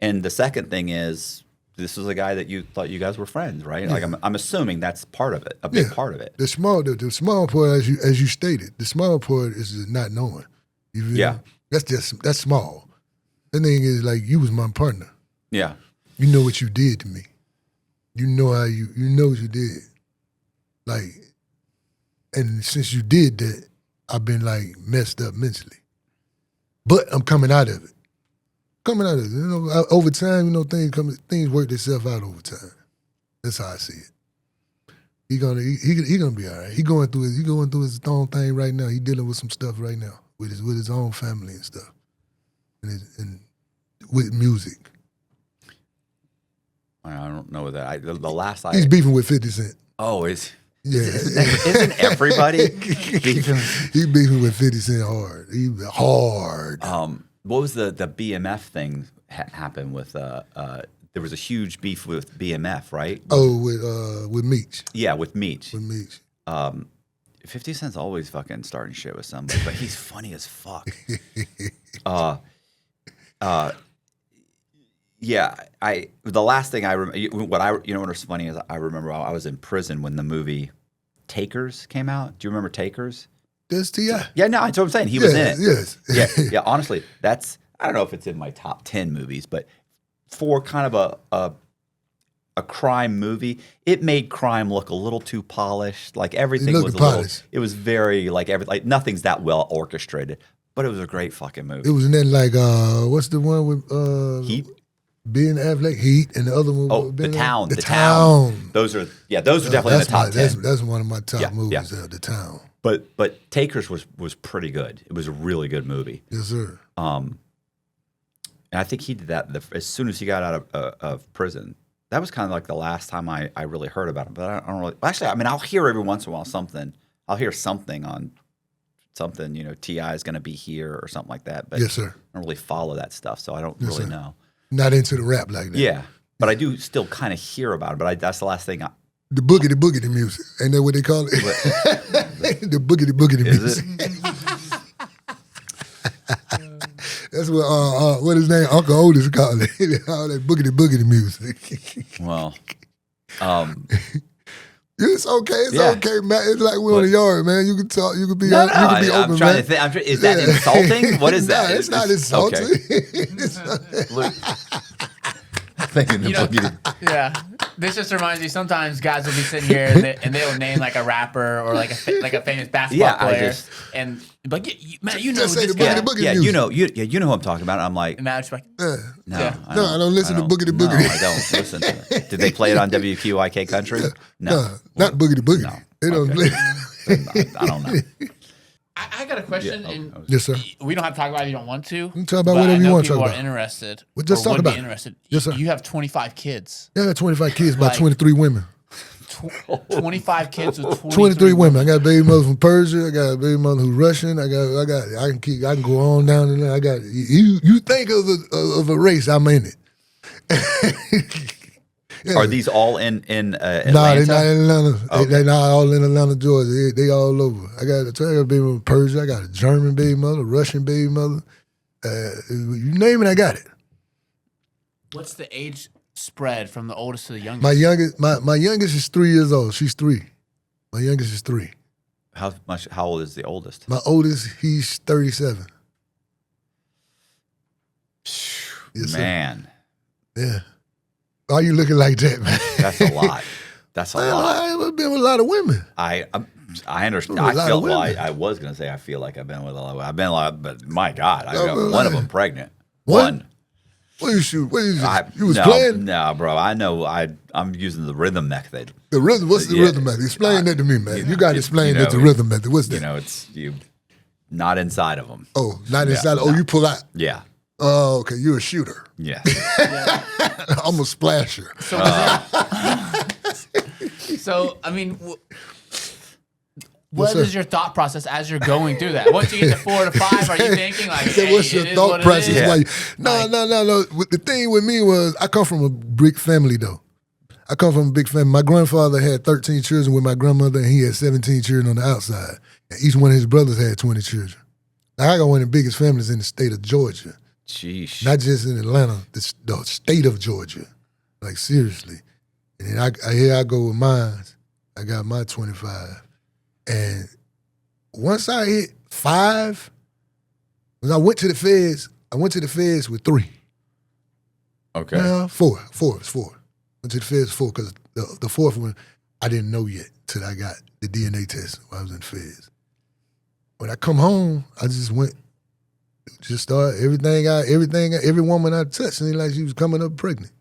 and the second thing is this is a guy that you thought you guys were friends, right? Yeah. Like I'm assuming that's part of it, a big part of it. The small part, as you stated, the small part is the not knowing. You feel me? That's small. The thing is, like, you was my partner. Yeah. You know what you did to me. You know how you know what you did. Like, and since you did that, I've been like messed up mentally. But I'm coming out of it. Over time, things work themselves out over time. That's how I see it. He gonna be all right. He going through his own thing right now. He dealing with some stuff right now with his own family and stuff, and with music. I don't know that. The last he's beefing with 50 Cent. Oh, isn't everybody beefing? He's beefing with 50 Cent hard. He's hard. What was the BMF thing happened with? There was a huge beef with BMF, right? Oh, with Meech. Yeah, with Meech. 50 Cent's always fucking starting shit with somebody, but he's funny as fuck. Yeah, the last thing I remember, what's funny is I remember I was in prison when the movie Takers came out. Do you remember Takers? That's T.I. Yeah, no, that's what I'm saying. He was in it. Yes. Yeah. Honestly, I don't know if it's in my top 10 movies, but for kind of a crime movie, it made crime look a little too polished. Like everything was polished. It was very like nothing's that well orchestrated, but it was a great fucking movie. It was in that like what's the one with Heat? Ben Affleck, Heat, and the other one. Oh, The Town. The Town. Those are definitely in the top 10. That's one of my top movies. The Town. But Takers was pretty good. It was a really good movie. Yes, sir. And I think he did that as soon as he got out of prison. That was kind of like the last time I really heard about him. But I don't really. Actually, I mean, I'll hear every once in a while something. I'll hear something on something. T.I. is going to be here or something like that. But yes, sir. I don't really follow that stuff, so I don't really know. Not into the rap like that. Yeah, but I do still kind of hear about it. But that's the last thing The boogity music. Ain't that what they call it? The boogity Is music. it? That's what his name, Uncle Otis called it. All that boogity music. Well, It's okay. It's Yeah. okay, man. It's like we're on the yard, man. You can talk. You can be. no, you can be I'm open, trying man. to think. Is that insulting? What is that? Nah, it's not insulting. Okay. Look, thinking the You know, boogity. yeah. This just reminds me. Sometimes guys will be sitting here and they'll name like a rapper or like a famous basketball Yeah, I player, just- and man, you know Just say this the guy. boogity Yeah, music. you know who I'm talking about. I'm like, And Matt's just like, Yeah. no, Yeah. No, I don't listen to boogity No, boogity. I don't listen to it. Did they play it on WQIK Country? No, not boogity boogity. No. They don't Okay. play. I don't know. I got a question, and Yes, sir. we don't have to talk about it if you don't want to. You can talk about but whatever I you know want to people talk are about. interested. Well, just or talk would about be it. interested. Yes, sir. You have 25 kids. Yeah, I got 25 kids, about Like- 23 women. 25 kids with 23 women. I got a baby mother from Persia. I got a baby mother who's Russian. I can go on down and I got you think of a race, I'm in it. Yeah. Are these all in Atlanta? Nah, they're not in Atlanta. Okay. They not all in Atlanta, Georgia. They all over. I got a baby mother from Persia. I got a German baby mother, a Russian baby mother. You name it, I got it. What's the age spread from the oldest to the youngest? My youngest is 3 years old. She's 3. My youngest is 3. How old is the oldest? My oldest, he's 37. Yes, sir. Man, Yeah. Why are you looking like that, man? that's a lot. That's a lot. I've been with a lot of women. I understand. A I lot felt of women. like I was gonna say I feel like I've been with a lot. I've been a lot, but my God, I No, got but one of like- them pregnant. What? One. What you shoot? What you was no, playing? No, bro. I know. I'm using the rhythm method. The rhythm. What's the Yeah. rhythm method? Explain that to me, man. You got to explain you that. The know, rhythm method. What's that? You know, it's you not inside of them. Oh, not inside. no. Oh, you pull out. Yeah. Oh, okay. You're a shooter. Yeah. I'm a splasher. So, I mean, Yes, what sir. is your thought process as you're going through that? Once you get to 4 to 5, are you thinking like, He said, hey, what's your it is thought what it process? is? Yeah. Like, no. The thing with me was I come from a big family, though. I come from a big family. My grandfather had 13 children with my grandmother, and he had 17 children on the outside. And each one of his brothers had 20 children. Now, I got one of the biggest families in the state of Georgia. Sheesh. Not just in Atlanta, the state of Georgia. Like, seriously. And then here I go with mine. I got my 25. And once I hit 5, when I went to the feds with 3. Okay. Well, 4. Went to the feds 4 because the 4th one I didn't know yet till I got the DNA test while I was in the feds. When I come home, I just started every woman I touched seemed like she was coming up pregnant.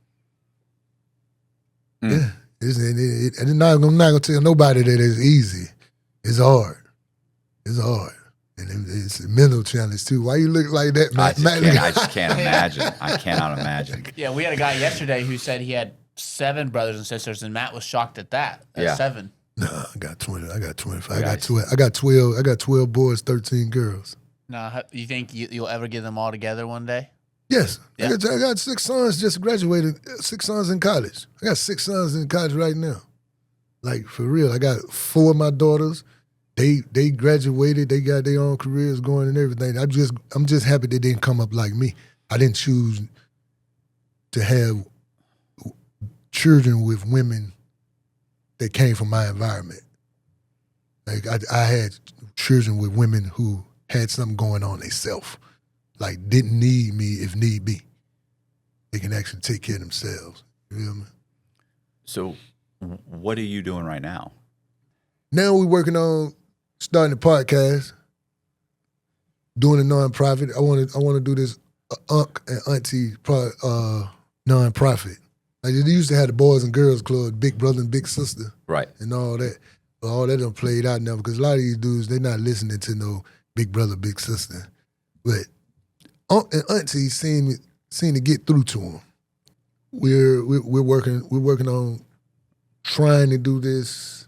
Mm. Yeah, I'm not gonna tell nobody that it's easy. It's hard. And it's a mental challenge too. Why you look like that, I man? just can't imagine. I cannot imagine. Yeah, we had a guy yesterday who said he had 7 brothers and sisters, and Matt was shocked at that. At Yeah. 7. No, I got 20. I got 25. I Nice. got 12. I got 12. I got 12 boys, 13 girls. Now, you think you'll ever get them all together one day? Yes, Yeah. I got 6 sons just graduated. 6 sons in college. I got 6 sons in college right now. Like for real, I got 4 of my daughters. They graduated. They got their own careers going and everything. I'm just happy they didn't come up like me. I didn't choose to have children with women that came from my environment. Like I had children with women who had something going on themselves. Like didn't need me if need be. They can actually take care of themselves. You feel me? So, what are you doing right now? Now we're working on starting a podcast, doing a nonprofit. I want to do this Unc and Auntie nonprofit. Like they used to have the Boys and Girls Club, Big Brother and Big Sister, Right. and all that. But all that done played out now because a lot of these dudes they're not listening to no Big Brother, Big Sister. But Unc and Auntie seem to get through to them. We're working on trying to do this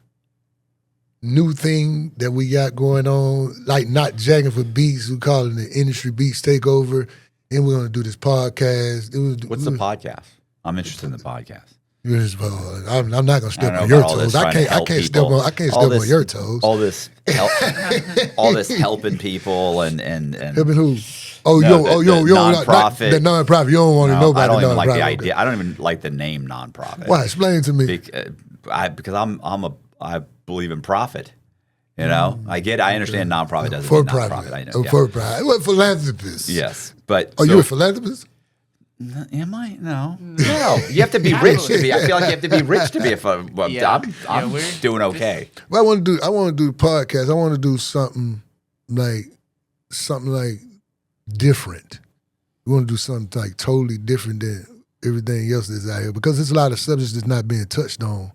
new thing that we got going on, like not jacking for beats. We call it the industry beats takeover, and we're gonna do this podcast. What's the podcast? I'm interested in the podcast. I'm not gonna step I on don't know your about all this toes. I trying to can't help step people. on. I can't All step this- on your toes. All this, all this helping people and Helping who? Oh, No, the nonprofit. The nonprofit. You don't want to know I about don't the even like the nonprofit. idea. I don't even like the name nonprofit. Why? Explain to me. Because I believe in profit. You know, I understand nonprofit doesn't For mean profit. nonprofit. I know. Oh, Yeah. for profit. What philanthropist? Yes, but Are you a philanthropist? Am I? No. You have to be rich to be. I feel like you have to be rich to be a. I'm we're doing okay. Well, I want to do the podcast. I want to do something like different. We want to do something like totally different than everything else that's out here because there's a lot of subjects that's not being touched on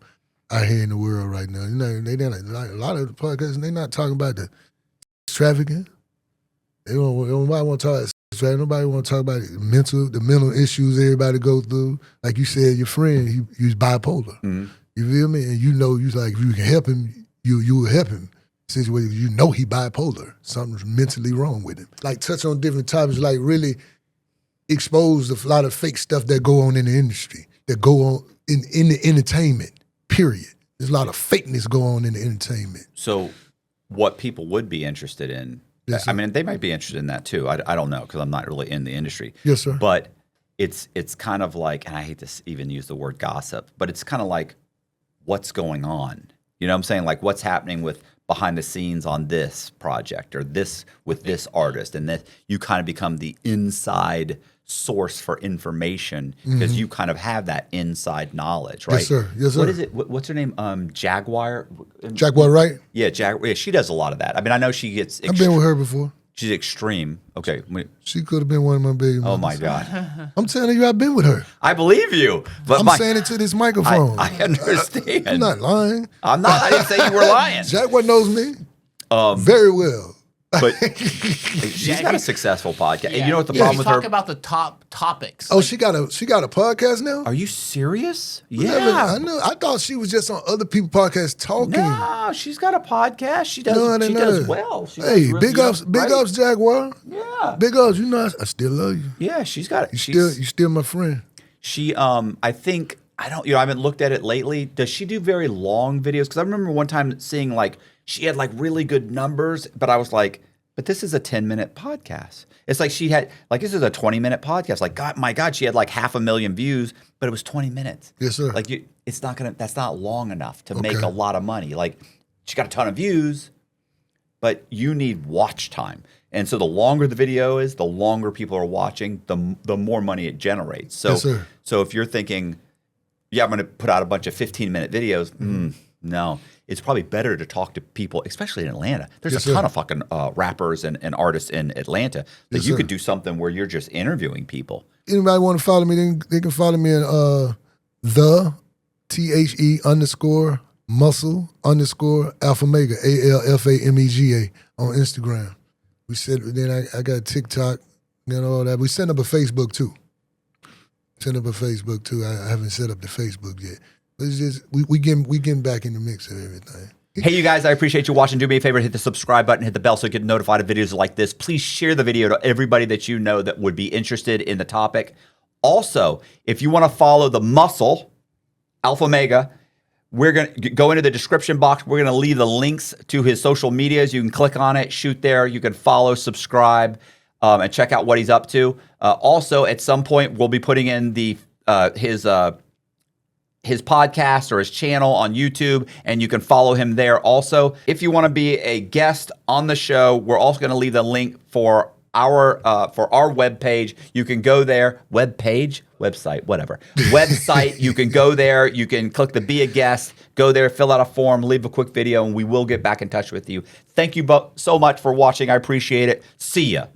out here in the world right now. You know, a lot of the podcasts they're not talking about the trafficking. Nobody want to talk about sex trafficking. Nobody want to talk about the mental issues everybody go through. Like you said, your friend, he's bipolar. Mhm. You feel me? And you know, if you can help him, you will help him. Situation, you know he bipolar. Something's mentally wrong with him. Like touch on different topics, like really expose a lot of fake stuff that go on in the industry, that go on in the entertainment, period. There's a lot of fakeness go on in the entertainment. So, what people would be interested in? Yes, sir. I mean, they might be interested in that too. I don't know because I'm not really in the industry. Yes, sir. But it's kind of like, and I hate to even use the word gossip, but it's kind of like what's going on. You know what I'm saying? Like what's happening with behind the scenes on this project or this with this artist, and that you kind of become the inside source for information because you kind of have that inside knowledge, right? Yes, sir. Yes, sir. What is it? What's her name? Jaguar. Jaguar Wright? Yeah, Yeah, she does a lot of that. I mean, I know she gets. I've been with her before. She's extreme. Okay. She could have been one of my baby Oh mamas. my God. I'm telling you, I've been with her. I believe you, but I'm saying it to this microphone. I understand. I'm not lying. I'm not. I didn't say you were lying. Jaguar knows me very well. But she's got a successful podcast. And you know what the We problem with talk her? about the top topics. Oh, she got a podcast now? Are you serious? I know. I thought she was just on other people's podcasts talking. No, she's got a podcast. She does. No, I didn't she know does that. well. She Hey, does really big ups, great. Jaguar. Yeah. Big ups. You know, I still love you. Yeah, she's got it. You still my friend. She, I think, I haven't looked at it lately. Does she do very long videos? Because I remember one time seeing like, she had like really good numbers, but I was like, but this is a 10-minute podcast. It's like she had, like, this is a 20-minute podcast. Like, God, my God, she had like 500,000 views, but it was 20 minutes. Yes, sir. Like, that's not long enough to make a lot of money. Like, she got a ton of views, but you need watch time. And so the longer the video is, the longer people are watching, the more money it generates. So, Yes, sir. So if you're thinking, yeah, I'm going to put out a bunch of 15-minute videos, no. It's probably better to talk to people, especially in Atlanta. There's Yes, a ton sir. of fucking rappers and artists in Atlanta that Yes, you sir. could do something where you're just interviewing people. Anybody want to follow me, they can follow me in the THE_ muscle _ Alfamega, ALFAMEGA on Instagram. We said, then I got TikTok, all that. We set up a Facebook too. I haven't set up the Facebook yet. But it's just, we getting back in the mix of everything. Hey, you guys, I appreciate you watching. Do me a favor, hit the subscribe button, hit the bell so you get notified of videos like this. Please share the video to everybody that you know that would be interested in the topic. Also, if you want to follow the muscle, Alfamega, we're going to go into the description box. We're going to leave the links to his social medias. You can click on it, shoot there. You can follow, subscribe, and check out what he's up to. Also, at some point, we'll be putting in his podcast or his channel on YouTube, and you can follow him there also. If you want to be a guest on the show, we're also going to leave the link for our webpage. You can go there, website. You can go there. You can click the Be a Guest, go there, fill out a form, leave a quick video, and we will get back in touch with you. Thank you so much for watching. I appreciate it. See ya.